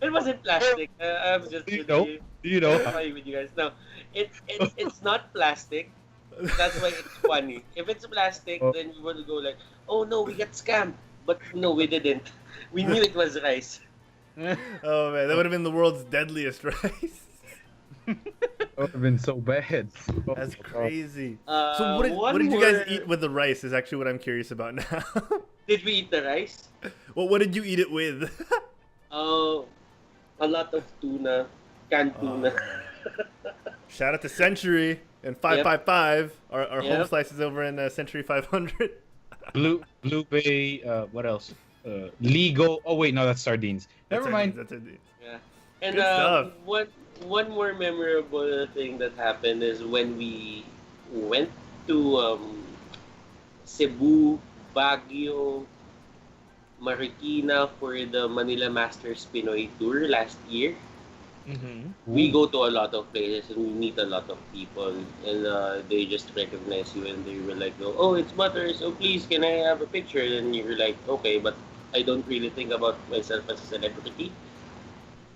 It wasn't plastic. I was just Do you know? funny with you guys. No, it's not plastic. That's why it's funny. If it's plastic, then you want to go like, oh no, we got scammed. But no, we didn't. We knew it was rice. Oh, man, that would have been the world's deadliest rice. That would have been so bad. That's crazy. Uh, So what one did you guys more- eat with the rice is actually what I'm curious about now. Did we eat the rice? Well, what did you eat it with? Oh, a lot of tuna, canned tuna. Shout out to Century. And 555, our home Yep. slice is over in Century 500. Blue Bay. What else? Ligo. Oh wait, no, that's sardines. Never mind. That's Sardines. Yeah. And Good stuff. one more memorable thing that happened is when we went to Cebu, Baguio, Marikina for the Manila Masters Pinoy Tour last year. We go to a lot of places and we meet a lot of people, and they just recognize you and they were like, "Oh, it's Butters. Oh, please, can I have a picture?" And you're like, "Okay," but I don't really think about myself as a celebrity.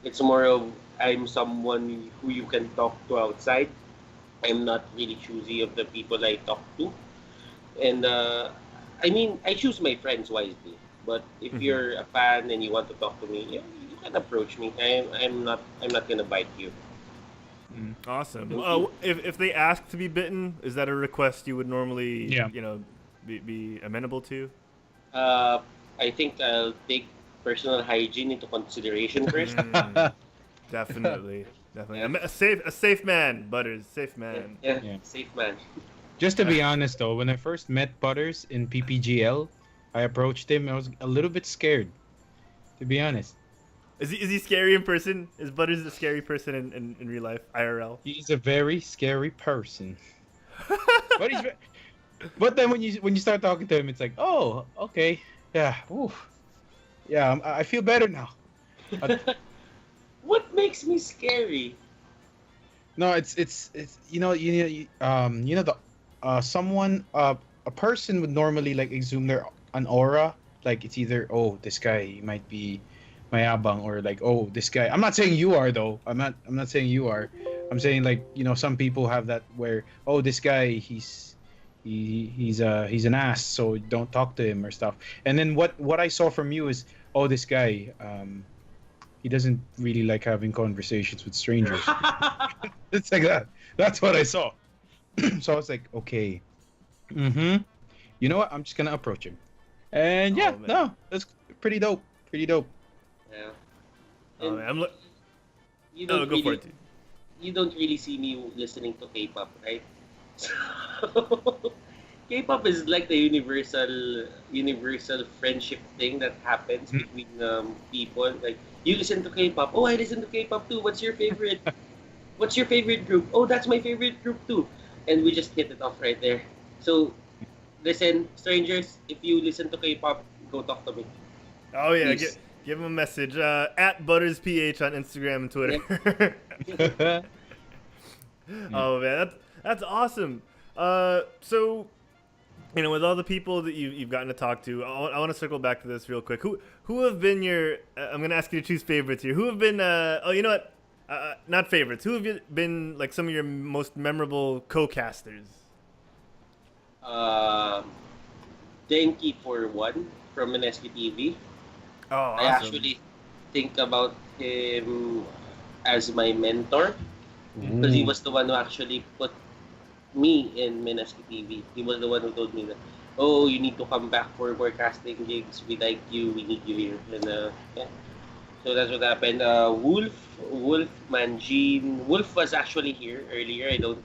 It's more of I'm someone who you can talk to outside. I'm not really choosy of the people I talk to, and I mean I choose my friends wisely. But if you're a fan and you want to talk to me, you can approach me. I'm not gonna bite you. Awesome. If they ask to be bitten, is that a request you would normally, Yeah. be amenable to? I think I'll take personal hygiene into consideration first. Definitely. Yeah. I'm a safe man, Butters. Safe man. Yeah, Yeah. safe man. Just to be honest though, when I first met Butters in PPGL, I approached him. I was a little bit scared, to be honest. Is he scary in person? Is Butters a scary person in real life, IRL? He's a very scary person. but he's, but then when you start talking to him, it's like, oh, okay, yeah, oof. Yeah, I feel better now. What makes me scary? No, it's someone a person would normally like exhume an aura, like it's either, oh, this guy might be mayabang, or like, oh, this guy. I'm not saying you are though. I'm not saying you are. I'm saying like, some people have that where, oh, this guy he's an ass, so don't talk to him or stuff. And then what I saw from you is, oh, this guy he doesn't really like having conversations with strangers. It's like that. That's what I saw. So I was like, okay. You know what? I'm just gonna approach him. And yeah, man. no, that's pretty dope. Pretty dope. Yeah. Oh, And man, you no, don't go for really, it. Dude. you don't really see me listening to K-pop, right? So, K-pop is like the universal friendship thing that happens between people. Like, you listen to K-pop. Oh, I listen to K-pop too. What's your favorite? What's your favorite group? Oh, that's my favorite group too. And we just hit it off right there. So, listen, strangers, if you listen to K-pop, go talk to me. Oh yeah, Please. give him a message at ButtersPH on Instagram and Twitter. Oh man, that's awesome. So, with all the people that you've gotten to talk to, I want to circle back to this real quick. Who have been your? I'm gonna ask you to choose favorites here. Who have been? Oh, you know what? Not favorites. Who have been like some of your most memorable co-casters? Denki for one from Mineski TV. Oh, awesome. I actually think about him as my mentor because he was the one who actually put me in Mineski TV. He was the one who told me that, oh, you need to come back for more casting gigs. We like you. We need you here. And yeah. So that's what happened. Wolf Manjin. Wolf was actually here earlier. I don't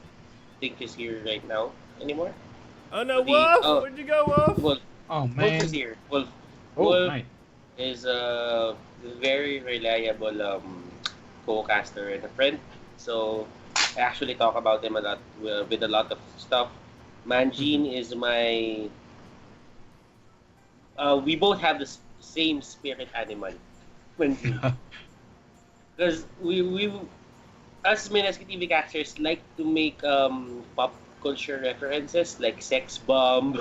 think he's here right now anymore. Oh no, The- Wolf! oh. Where'd you go, Wolf? Wolf, Oh Wolf man. is here. Wolf Oh, nice. is a very reliable co-caster and a friend. So I actually talk about him a lot with a lot of stuff. Manjin is my. We both have the same spirit animal. Manjin. Because we us Mineski TV casters like to make pop culture references like sex bomb,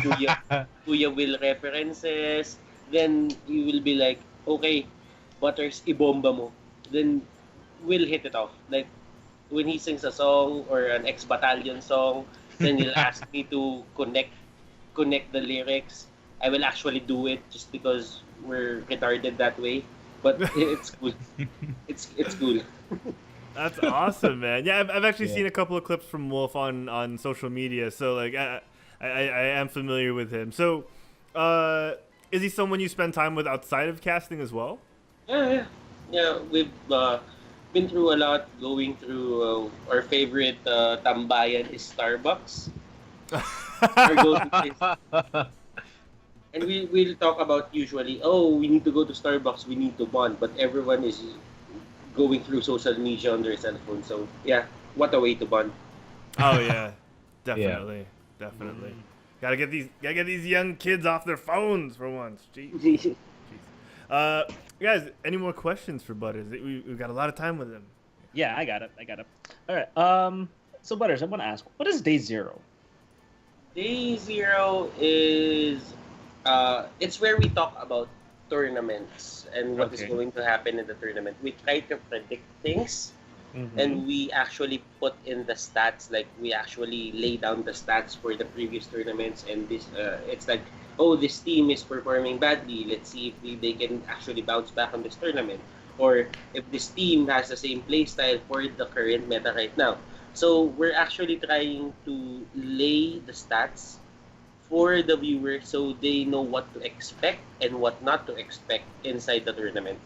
Kuya Will references. Then you will be like, okay, Butters, ibomba mo. Then we'll hit it off. Like when he sings a song or an ex-battalion song, then he'll ask me to connect the lyrics. I will actually do it just because we're retarded that way. But it's cool. It's cool. That's awesome, man. Yeah, I've actually Yeah. seen a couple of clips from Wolf on social media, so like I am familiar with him. So, is he someone you spend time with outside of casting as well? Yeah. We've been through a lot. Going through our favorite tambayan is Starbucks. Our go-to place. And we'll talk about usually, we need to go to Starbucks, we need to bond, but everyone is going through social media on their cell phone. So yeah, what a way to bond. Oh yeah, definitely. Gotta get these young kids off their phones for once. Jeez. Guys, any more questions for Butters? We've got a lot of time with him. Yeah, I got it. All right. So Butters, I want to ask, what is Day Zero? Day Zero is it's where we talk about tournaments and what is going to happen in the tournament. We try to predict things, and we actually put in the stats. Like we actually lay down the stats for the previous tournaments, and this it's like, this team is performing badly. Let's see if they can actually bounce back on this tournament, or if this team has the same play style for the current meta right now. So we're actually trying to lay the stats for the viewers so they know what to expect and what not to expect inside the tournament.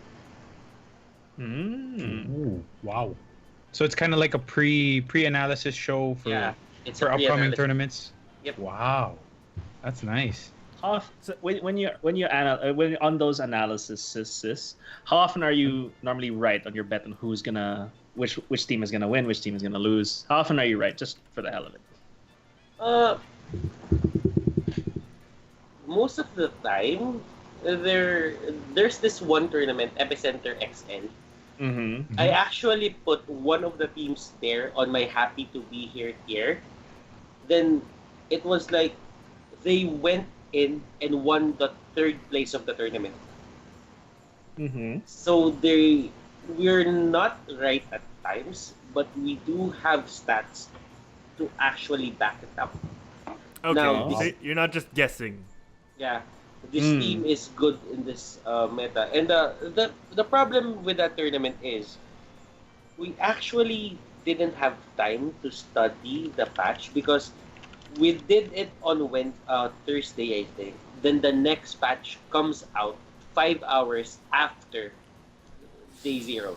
Ooh, wow. So it's kind of like a pre-analysis show for upcoming tournaments. Yep. Wow, that's nice. So when you on those analyses, how often are you normally right on your bet on who's gonna which team is gonna win, which team is gonna lose? How often are you right, just for the hell of it? Most of the time, there's this one tournament, Epicenter XL. I actually put one of the teams there on my happy to be here tier. Then it was like they went in and won the third place of the tournament. So we're not right at times, but we do have stats to actually back it up. Okay, now, so you're not just guessing. Yeah, this team is good in this meta. And the problem with that tournament is we actually didn't have time to study the patch because we did it on Thursday, I think. Then the next patch comes out 5 hours after Day Zero.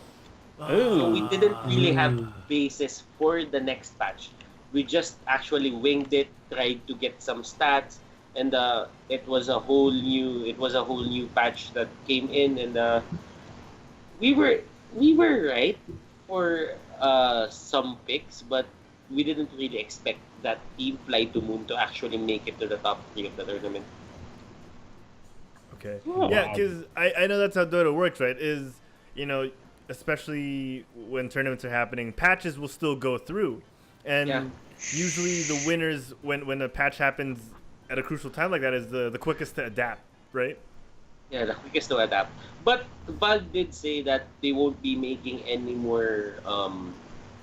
So we didn't really have basis for the next patch. We just actually winged it, tried to get some stats, and it was a whole new patch that came in, and we were right for some picks, but we didn't really expect that team Fly to Moon to actually make it to the top 3 of the tournament. Okay. Yeah, because I know that's how Dota works, right? Especially when tournaments are happening, patches will still go through. And usually the winners, when a patch happens at a crucial time like that, is the quickest to adapt, right? Yeah, the quickest to adapt. But Valve did say that they won't be making any more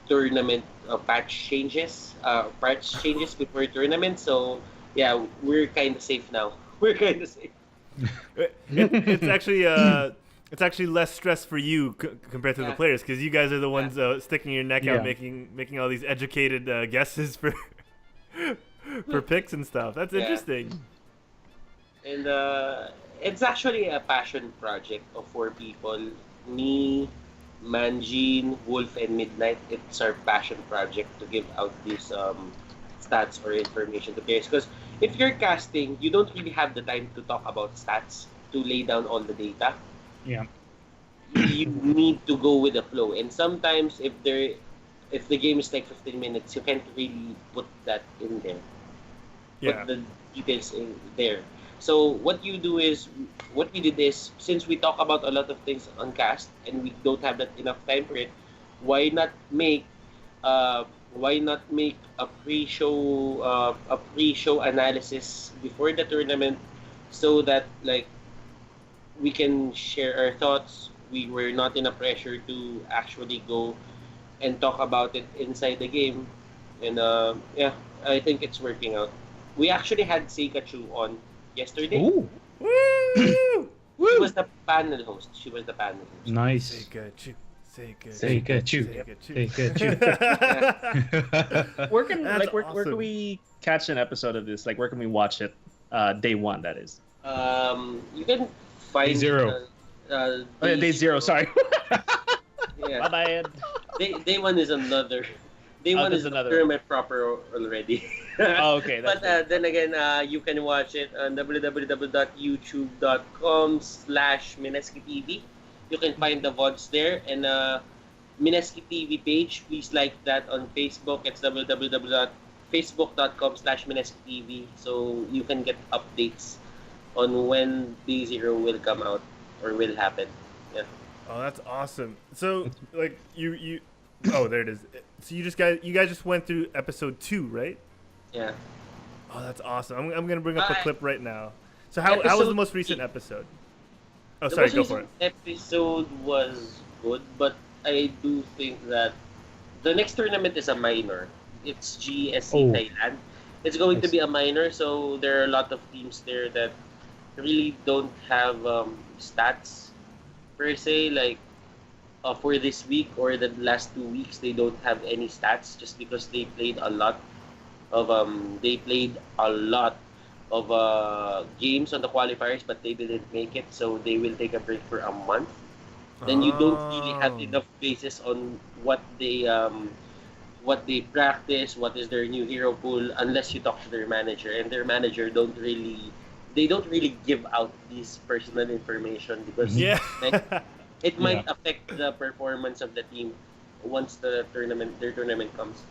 tournament patch changes before tournament. So yeah, we're kind of safe now. We're kind of safe. It's actually less stress for you compared to the players, because you guys are the ones sticking your neck out, making all these educated guesses for picks and stuff. That's interesting. And it's actually a passion project of 4 people. Me, Manjin, Wolf, and Midnight. It's our passion project to give out these stats or information to players. Because if you're casting, you don't really have the time to talk about stats, to lay down all the data. Yeah. You need to go with the flow. And sometimes if the game is like 15 minutes, you can't really put that in there. Put the details in there. So what we did is, since we talk about a lot of things on cast and we don't have that enough time for it, why not make a pre-show analysis before the tournament, so that like we can share our thoughts. We were not in a pressure to actually go and talk about it inside the game. And I think it's working out. We actually had Seikachu on yesterday. Ooh. Woo! She was the panel host. Nice. Seikachu. Where can we catch an episode of this? Like, where can we watch it? Day 1, that is. You can find Day 0. Day 0. Sorry. Yeah. Bye-bye. Day one is another. Day one there's is another tournament proper already. Oh, okay. But then again, you can watch it on www.youtube.com/Mineski TV. You can find the VODs there. And Mineski TV page, please like that on Facebook. It's www.facebook.com/Mineski TV. So you can get updates on when Day Zero will come out or will happen. Yeah. Oh, that's awesome. So, like, you oh, there it is. So you guys just went through episode 2, right? Yeah. Oh, that's awesome. I'm gonna bring up the clip right now. So how was Episode the most recent episode? Oh, The sorry, most go for it. recent episode was good, but I do think that the next tournament is a minor. It's GSC Thailand. It's going to be a minor, so there are a lot of teams there that really don't have stats per se. Like for this week or the last 2 weeks, they don't have any stats just because they played a lot of games on the qualifiers, but they didn't make it, so they will take a break for a month. Then you don't really have enough basis on what they practice, what is their new hero pool, unless you talk to their manager, and their manager don't really give out this personal information because it might affect the performance of the team once their tournament comes.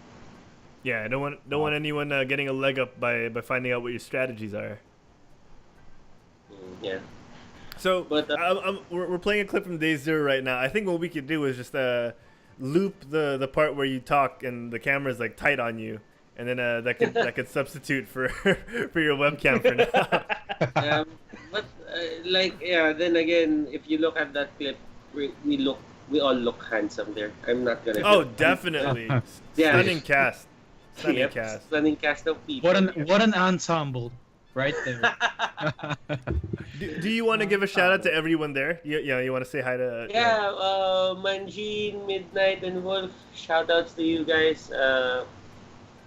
Yeah, I don't want anyone getting a leg up by finding out what your strategies are. Yeah. So, But, we're playing a clip from Day Zero right now. I think what we could do is just loop the part where you talk and the camera's like tight on you, and then that could substitute for your webcam for now. But then again, if you look at that clip, we all look handsome there. I'm not gonna. Oh, definitely. Stunning cast. Stunning cast. Stunning cast of people. What an ensemble, right there. Do you want to give a shout out to everyone there? You want to say hi to? Manjin, Midnight, and Wolf. Shout outs to you guys.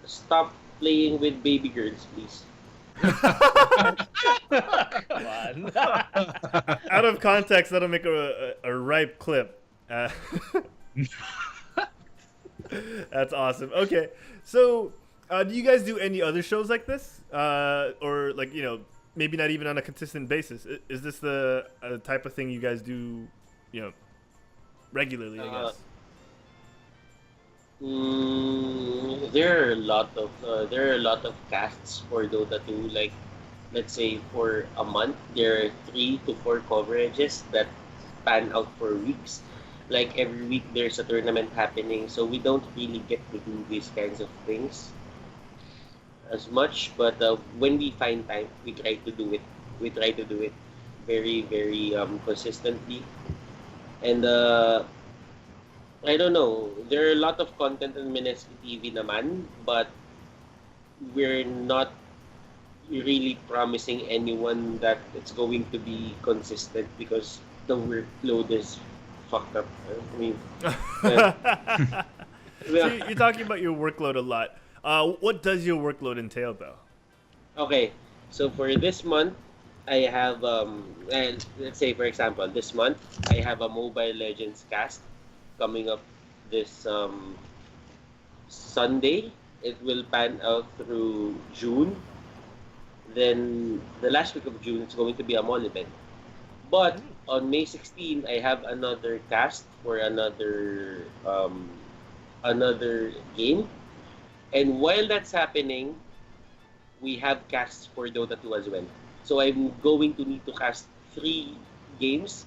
Stop playing with baby girls, please. Come on. Out of context, that'll make a ripe clip. That's awesome. Okay, so do you guys do any other shows like this, or like maybe not even on a consistent basis? Is this the type of thing you guys do, regularly? I guess. There are a lot of casts for Dota 2. Like, let's say for a month, there are 3 to 4 coverages that span out for weeks. Like every week, there's a tournament happening, so we don't really get to do these kinds of things as much. But when we find time, we try to do it. We try to do it very, very consistently, and I don't know. There are a lot of content on Mineski TV naman, but we're not really promising anyone that it's going to be consistent because the workload is fucked up. I mean, So you're talking about your workload a lot. What does your workload entail, though? Okay, so for this month, I have and let's say for example, this month I have a Mobile Legends cast coming up this Sunday. It will pan out through June. Then the last week of June, it's going to be a mall event. But on May 16, I have another cast for another game. And while that's happening, we have casts for Dota 2 as well. So I'm going to need to cast 3 games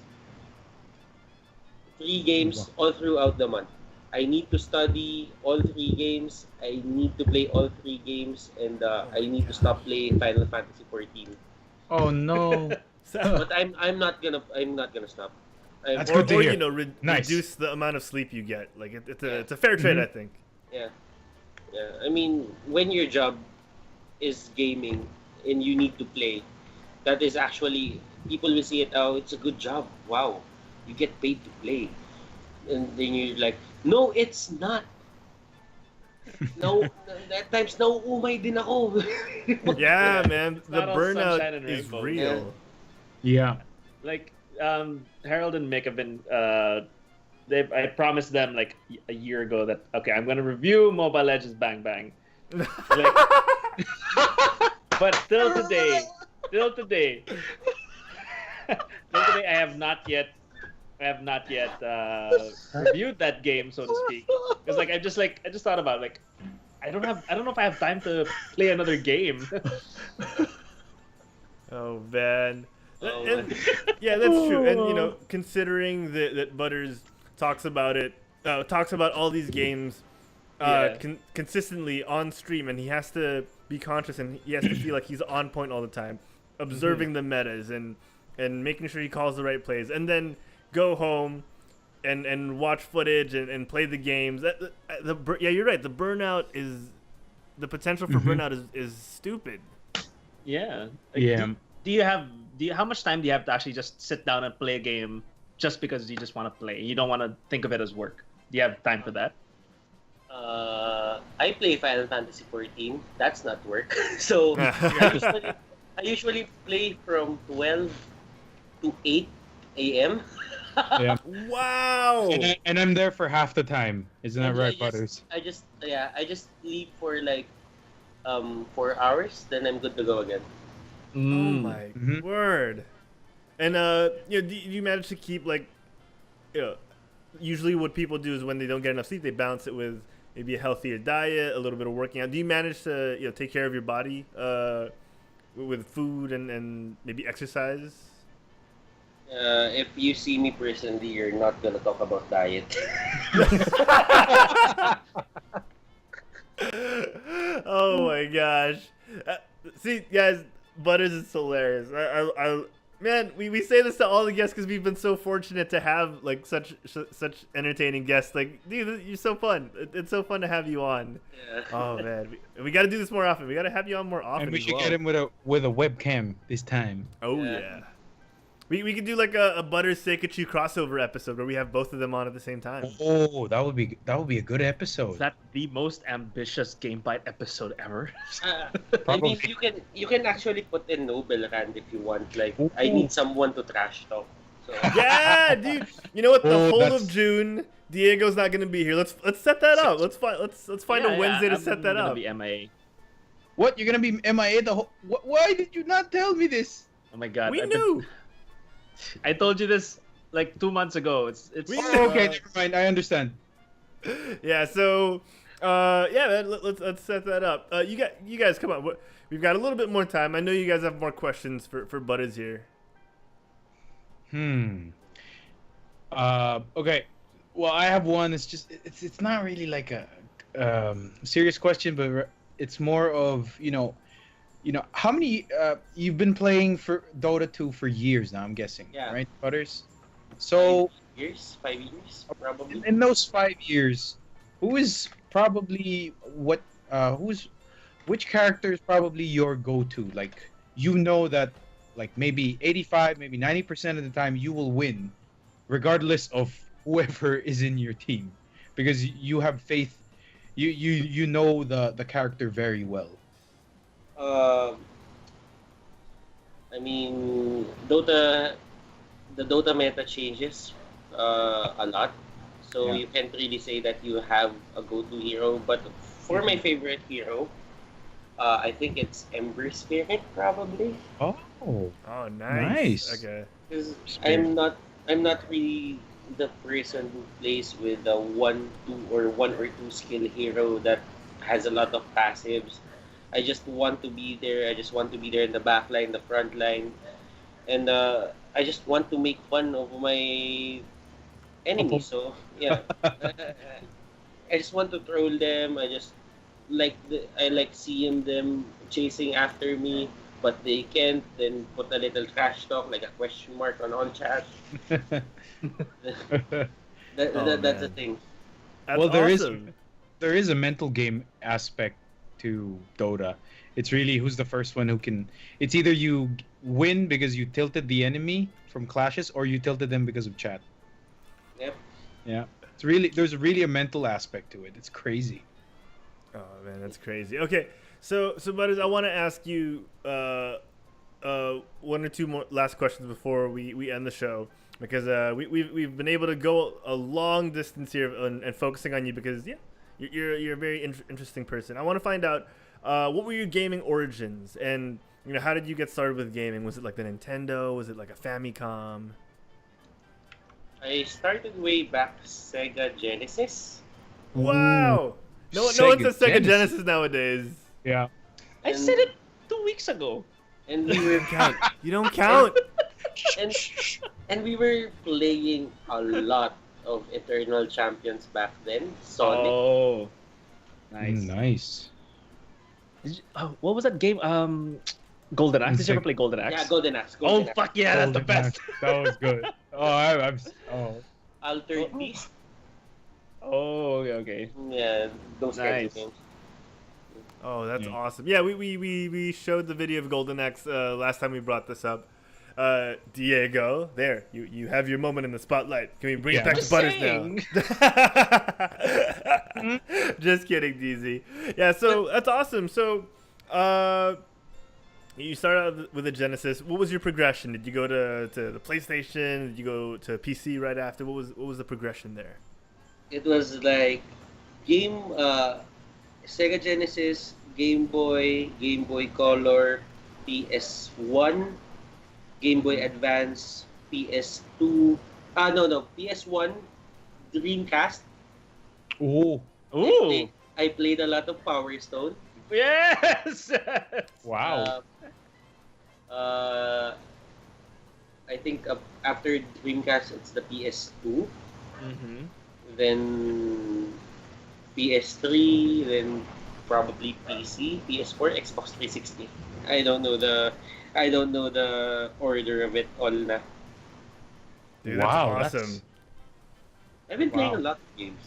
all throughout the month. I need to study all 3 games. I need to play all 3 games, and I need to stop playing Final Fantasy 14. Oh no! But I'm not gonna stop. That's good to hear. Nice. Reduce the amount of sleep you get. Like it's a fair trade, I think. Yeah. I mean, when your job is gaming and you need to play, that is actually, people will see it. Oh, it's a good job. Wow, you get paid to play, and then you're like, no, it's not. No, at times nauumay din ako. Yeah, man, the not all burnout sunshine and is rainbows. real. Yeah. Like Harold and Mick have been I promised them like a year ago that okay, I'm gonna review Mobile Legends Bang Bang. Like, but till today, I have not yet reviewed that game, so to speak. Because like I just thought about it, like I don't know if I have time to play another game. Oh man. Oh, Yeah, that's true. And you know, considering that Butters talks about all these games consistently on stream, and he has to be conscious and he has to feel like he's on point all the time, observing the metas and making sure he calls the right plays, and then go home and watch footage and play the games. Yeah, you're right. The potential for burnout is stupid. Yeah. Yeah. How much time do you have to actually just sit down and play a game just because you just want to play? You don't want to think of it as work. Do you have time for that? I play Final Fantasy 14. That's not work. So I usually play from 12 to 8 a.m. Yeah. Wow. And I'm there for half the time. Isn't that right, Butters? I just sleep for like 4 hours, then I'm good to go again. Oh my word! And you know, do you manage to keep like, you know, usually what people do is when they don't get enough sleep, they balance it with maybe a healthier diet, a little bit of working out. Do you manage to take care of your body with food and maybe exercise? If you see me personally, you're not gonna talk about diet. Oh my gosh! See, guys, Butters is hilarious. Man, we say this to all the guests because we've been so fortunate to have like such entertaining guests. Like, dude, you're so fun. It's so fun to have you on. Yeah. Oh man, we got to do this more often. We got to have you on more often. And we as should well. get him with a webcam this time. Oh yeah. We could do like a Butters Seikachu crossover episode where we have both of them on at the same time. Oh, that would be a good episode. Is that the most ambitious GameByte episode ever? I mean, you can actually put in Noble Rand if you want. Like, I need someone to trash talk. So. Yeah, dude. You know what? The whole of June, Diego's not gonna be here. Let's set that up. Let's find a Wednesday to set that up. I'm gonna be MIA. What? You're gonna be MIA the whole? Why did you not tell me this? Oh my god. We knew. I told you this like 2 months ago. It's Okay, never mind. I understand. Yeah. So, yeah, man, let's set that up. You guys, come on. We've got a little bit more time. I know you guys have more questions for Butters here. Okay. Well, I have one. It's not really like a serious question, but it's more of how many you've been playing for Dota 2 for years now, I'm guessing. Yeah. Right, Butters? So 5 years, probably. in those 5 years, which character is probably your go-to? Like, that like maybe 85, maybe 90% of the time you will win, regardless of whoever is in your team, because you have faith. You know the character very well. I mean, the Dota meta changes a lot, so you can't really say that you have a go-to hero. But for my favorite hero, I think it's Ember Spirit, probably. Oh, Nice. Okay. Because I'm not really the person who plays with a one or two skill hero that has a lot of passives. I just want to be there. I just want to be there in the back line, the front line, and I just want to make fun of my enemies. So yeah, I just want to troll them. I just like seeing them chasing after me, but they can't. Then put a little trash talk, like a question mark on all chat. That's the thing. That's well, awesome. there is a mental game aspect to Dota. It's really who's the first one who can. It's either you win because you tilted the enemy from clashes, or you tilted them because of chat. Yep. Yeah. There's really a mental aspect to it. It's crazy. Oh man, that's crazy. Okay, so Butters, I want to ask you one or two more last questions before we end the show, because we've been able to go a long distance here and focusing on you because you're a very interesting person. I want to find out what were your gaming origins, and how did you get started with gaming? Was it like the Nintendo? Was it like a Famicom? I started way back Sega Genesis. Wow! No one says Sega Genesis nowadays. Yeah. I said it 2 weeks ago. And we were You don't count. and we were playing a lot of Eternal Champions back then. Sonic. Oh, nice. Nice. What was that game? Golden Axe. Did you ever play Golden Axe? Yeah, Golden Axe. Oh Golden Axe. fuck yeah, that's the Golden best. Axe. That was good. Oh. Altered Beast. Oh, okay. Yeah, those kinds of games. Oh, that's awesome. Yeah, we showed the video of Golden Axe last time we brought this up. Diego, there, you have your moment in the spotlight. Can we bring it back to Butters now? Just kidding, DZ. Yeah, so that's awesome. So, you started out with a Genesis. What was your progression? Did you go to the PlayStation? Did you go to PC right after? What was the progression there? It was like Sega Genesis, Game Boy Color, PS1, Game Boy Advance, PS2. PS1, Dreamcast. Oh. Ooh. I played a lot of Power Stone. Yes. Wow. I think after Dreamcast, it's the PS2. Mm-hmm. Then PS3, then probably PC, PS4, Xbox 360. I don't know the order of it all na. Dude, Wow, that's awesome. I've been playing Wow. a lot of games.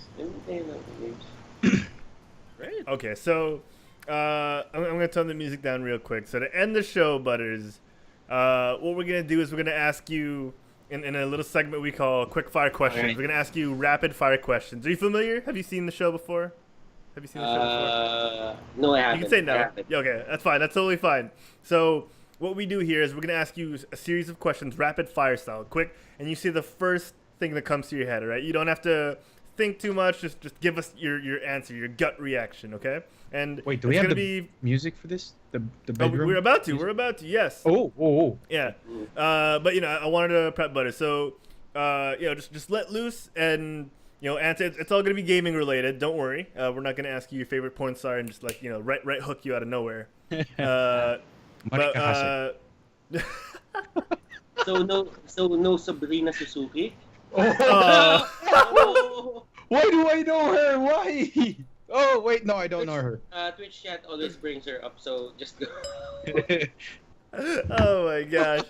Great. Okay, so I'm going to turn the music down real quick. So to end the show, Butters, what we're going to do is we're going to ask you in a little segment we call quick fire questions. Alright. We're going to ask you rapid fire questions. Are you familiar? Have you seen the show before? No, I haven't. You can say I no. haven't. Yeah, okay, that's fine. That's totally fine. So what we do here is we're going to ask you a series of questions, rapid fire style, quick, and you say the first thing that comes to your head, all right? You don't have to think too much. Just give us your answer, your gut reaction, okay? And Wait, do we have gonna the be... music for this? The Oh, bedroom? we're about to, yes. Oh. Yeah. But I wanted to prep Butter. So just let loose and answer. It's all gonna be gaming related. Don't worry. We're not gonna ask you your favorite porn star and just right hook you out of nowhere. But So no Sabrina Suzuki. Oh. Why do I know her? Why? Oh wait, no, I don't know her. Twitch chat always brings her up, so just go. Oh my gosh.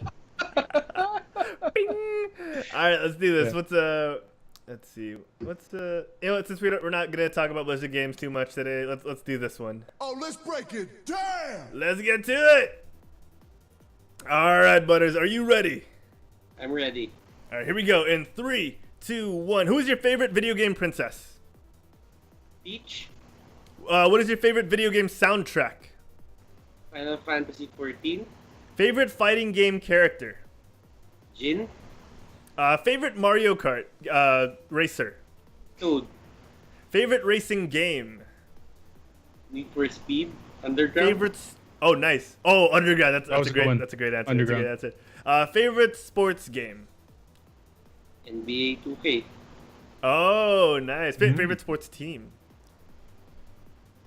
Bing. All right, let's do this. Yeah. Let's see. Since we're not gonna talk about Blizzard games too much today, let's do this one. Oh, let's break it down. Let's get to it. All right, Butters, are you ready? I'm ready. All right, here we go. In 3, 2, 1. Who is your favorite video game princess? Peach, What is your favorite video game soundtrack? Final Fantasy 14, Favorite fighting game character? Jin, Favorite Mario Kart racer? Toad, Favorite racing game? Need for Speed, Underground, Favorites? Oh, nice. Oh, Underground. That's was a a good one. That's a great answer. Underground. That's a great answer. Favorite sports game? NBA 2K, Oh, nice. Favorite sports team?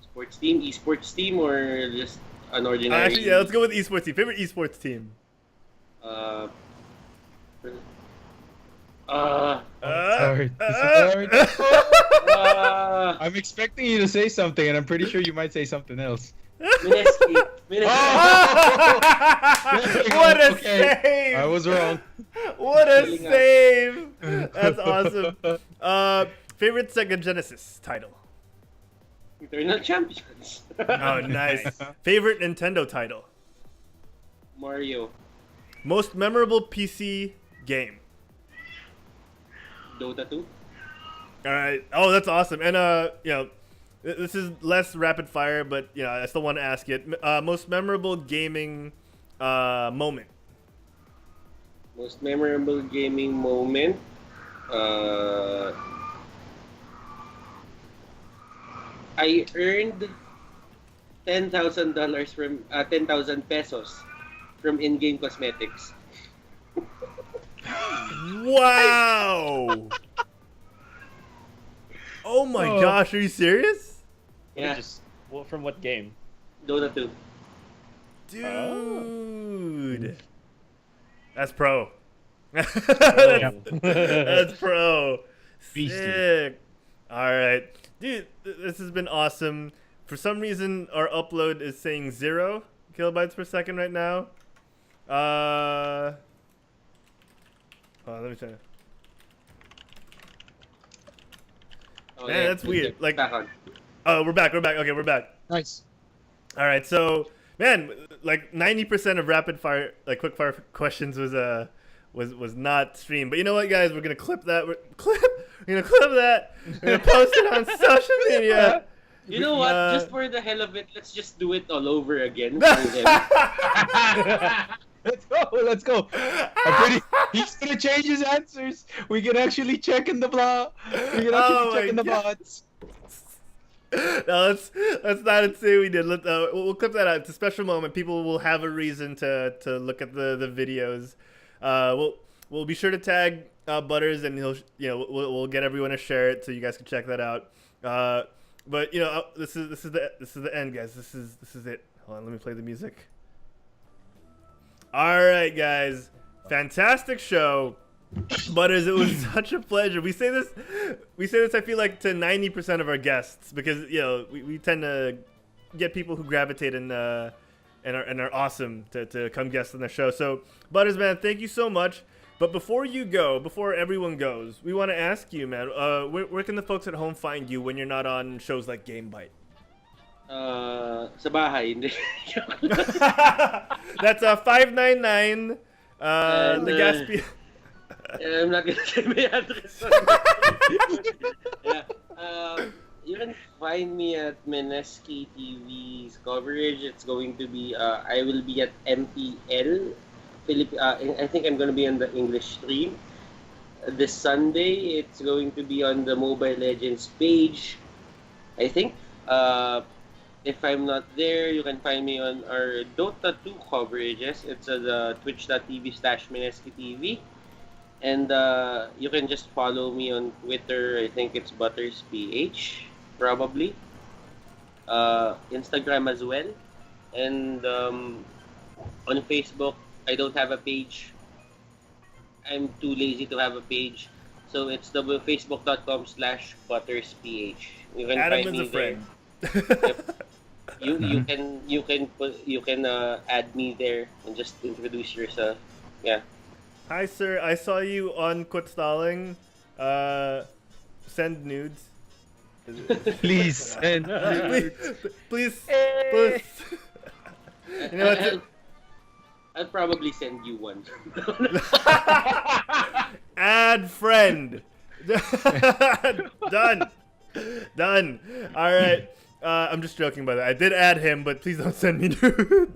sports team, esports team, or just an ordinary? Actually, yeah, let's go with esports team. Favorite esports team? Sorry. I'm expecting you to say something, and I'm pretty sure you might say something else. Mineski. What a Okay. save! I was wrong. What a Feeling up. save! That's awesome. Favorite Sega Genesis title? Eternal Champions. Oh, nice. Favorite Nintendo title? Mario, Most memorable PC game? Dota 2, All right. Oh, that's awesome. And this is less rapid fire, but I still want to ask it. Most memorable gaming moment. Most memorable gaming moment. I earned $10,000 from 10,000 pesos from in-game cosmetics. Wow! Oh my gosh, are you serious? Yeah, From what game? Dota 2. Dude. That's pro. Oh. That's pro. Beastly. Sick. Alright. Dude, this has been awesome. For some reason, our upload is saying 0 kilobytes per second right now. Let me try. Oh, Man, that's weird. Like, back on. oh, we're back. Okay, we're back. Nice. All right, so man, like 90% of rapid fire, like quick fire questions was not streamed. But you know what, guys? We're gonna clip that. We're gonna clip that. We're gonna post it on social media. You know what? Just for the hell of it, let's just do it all over again. Let's go. He's gonna change his answers. We can actually check in the blog. We can actually check in the bots. No, let's not say we did. We'll clip that out. It's a special moment. People will have a reason to look at the videos. We'll be sure to tag Butters, and we'll get everyone to share it so you guys can check that out. But this is the end, guys. This is it. Hold on, let me play the music. All right, guys, fantastic show. Butters, it was such a pleasure. We say this, I feel like, to 90% of our guests, because we tend to get people who gravitate and are awesome to come guest on the show. So, Butters, man, thank you so much. But before everyone goes, we want to ask you, man, where can the folks at home find you when you're not on shows like GameByte? Sa bahay, hindi. That's 599 Legazpi. I'm not gonna say my address. Yeah. You can find me at Mineski TV's coverage. It's going to be I will be at MPL. I think I'm gonna be on the English stream this Sunday. It's going to be on the Mobile Legends page, I think. If I'm not there, you can find me on our Dota 2 coverages. It's the twitch.tv/Mineski TV. And you can just follow me on Twitter. I think it's ButtersPH, probably. Instagram as well. And on Facebook, I don't have a page. I'm too lazy to have a page. So it's facebook.com/ButtersPH. You can Adam find is me a friend. Yep. You can add me there and just introduce yourself. Yeah. Hi, sir. I saw you on Quit Stalling. Send nudes. Please send. Please. You know what? I'll probably send you one. Add friend. Done. All right. I'm just joking, by the way. I did add him, but please don't send me nudes.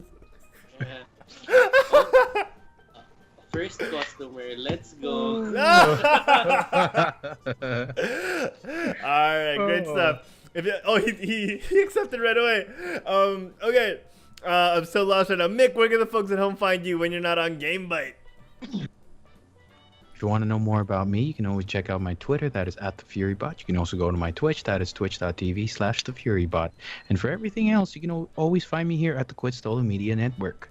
First customer, let's go. All right, great stuff. He accepted right away. Okay. I'm so lost right now. Mick, where can the folks at home find you when you're not on GameByte? If you want to know more about me, you can always check out my Twitter, that is @TheFuryBot. You can also go to my Twitch, that is twitch.tv/TheFuryBot. And for everything else, you can always find me here at the Quit Stolen Media Network.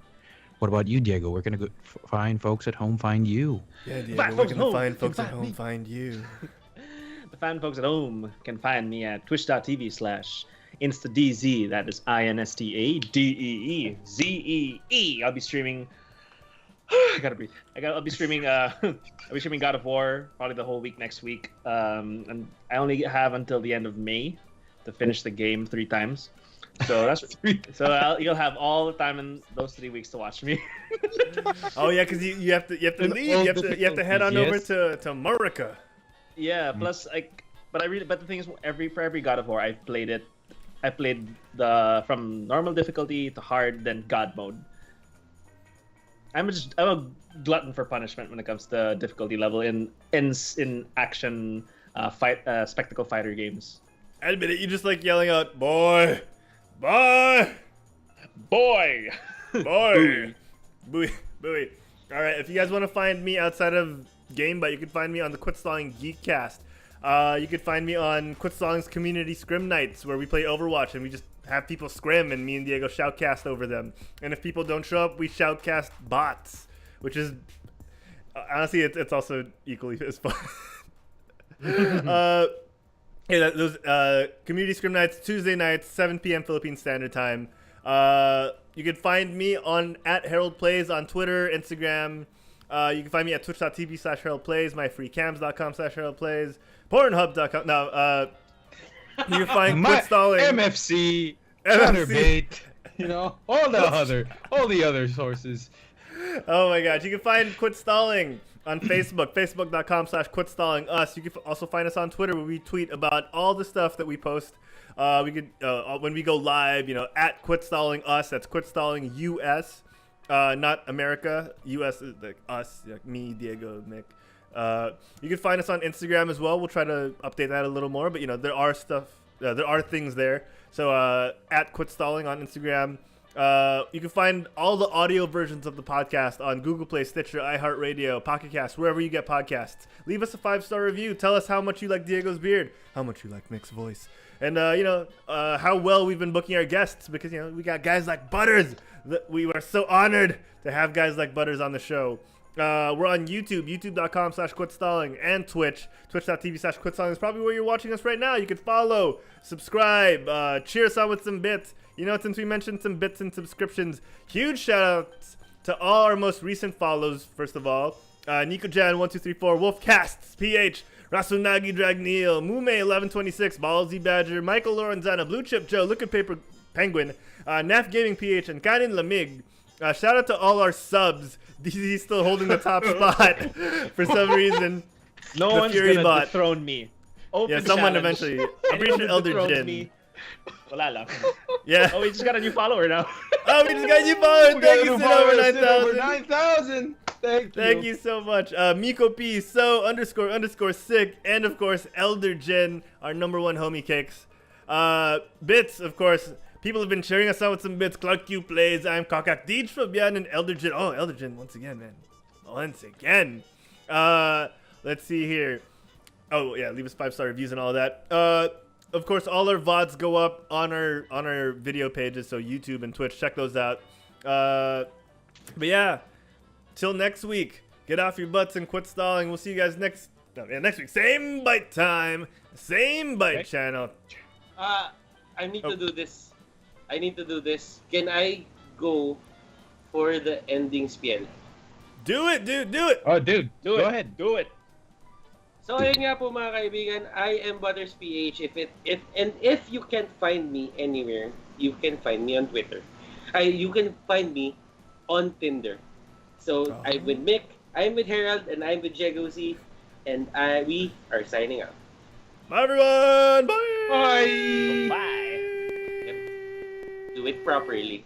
What about you, Diego? We're going to find folks at home find you. Yeah, Diego, we're going to find folks at home find you. The fan folks at home can find me at twitch.tv/InstaDZ. That is INSTADEEZEE. I'll be streaming. I gotta breathe. I'll be streaming. I'll be streaming God of War probably the whole week next week. And I only have until the end of May to finish the game 3 times. So that's you'll have all the time in those 3 weeks to watch me. Oh yeah, because you have to leave. You have to head on over to America. Yeah. Plus, but the thing is, for every God of War, I played the from normal difficulty to hard, then God mode. I'm a glutton for punishment when it comes to difficulty level in action spectacle fighter games. I admit it, you just like yelling out, boy, boy, Boy. boy, buoy, buoy. All right, if you guys want to find me outside of GameByte, you can find me on the Quit Stalling Geekcast. You can find me on Quit Stalling's Community Scrim Nights, where we play Overwatch and we just have people scrim and me and Diego shoutcast over them. And if people don't show up, we shoutcast bots, which is honestly it's also equally as fun. Yeah, those Community Scrim Nights, Tuesday nights, 7 p.m. Philippine Standard Time. You can find me on @HeraldPlays on Twitter, Instagram. You can find me at twitch.tv/HeraldPlays, myfreecams.com/HeraldPlays, Pornhub.com. No, you can find Quit Stalling. MFC, Counterbait, all the other sources. Oh my gosh, you can find Quit Stalling on Facebook, facebook.com/QuitStallingUs. You can also find us on Twitter, where we tweet about all the stuff that we post. We could when we go live, at Quit Stalling Us. That's Quit Stalling US, not America. US is like us, like me, Diego, Mick. You can find us on Instagram as well. We'll try to update that a little more, but there are things there. So at Quit Stalling on Instagram. You can find all the audio versions of the podcast on Google Play, Stitcher, iHeartRadio, Pocket Cast, wherever you get podcasts. Leave us a 5-star review. Tell us how much you like Diego's beard, how much you like Mick's voice, and how well we've been booking our guests, because we got guys like Butters. We are so honored to have guys like Butters on the show. We're on YouTube, youtube.com/quitstalling, and Twitch, twitch.tv/quitstalling is probably where you're watching us right now. You can follow, subscribe, cheer us on with some bits. Since we mentioned some bits and subscriptions, huge shout outs to all our most recent follows. First of all, NikoJan1234, Wolfcasts, PH, Rasunagi Dragneel, Mume1126, Ballsy Badger, Michael Lorenzana, Blue Chip Joe, Liquid Paper Penguin, Naf Gaming PH, and Karin Lamig. Shout out to all our subs. DZ's still holding the top spot for some reason. No one's gonna dethrone me. Yeah, someone eventually. I'm pretty sure Elder Jin. Wala lang. Yeah. Oh, we just got a new follower now. Oh, we just got a new follower. Thank you, Sid over 9,000. Thank you so much. Miko P, __ sick, and of course Elder Jin, our #1 homie cakes. Bits, of course. People have been cheering us on with some bits. Clark Q plays. I'm Kakak Deej Fabian and Elder Jin. Oh, Elder Jin once again, man. Once again. Let's see here. Oh yeah, leave us 5-star reviews and all that. Of course, all our VODs go up on our video pages, so YouTube and Twitch. Check those out. But yeah, till next week, get off your butts and quit stalling. We'll see you guys next week. Same bite time, same bite channel. I need to do this. Can I go for the ending spiel? Do it, dude. Do it. Oh, dude. Go ahead. Do it. So ayun nga po mga kaibigan, I am Butters PH. If you can't find me anywhere, you can find me on Twitter. You can find me on Tinder. So I'm with Mick, I'm with Herald, and I'm with Jegozi, and we are signing out. Bye everyone. Bye. Bye. Do it properly.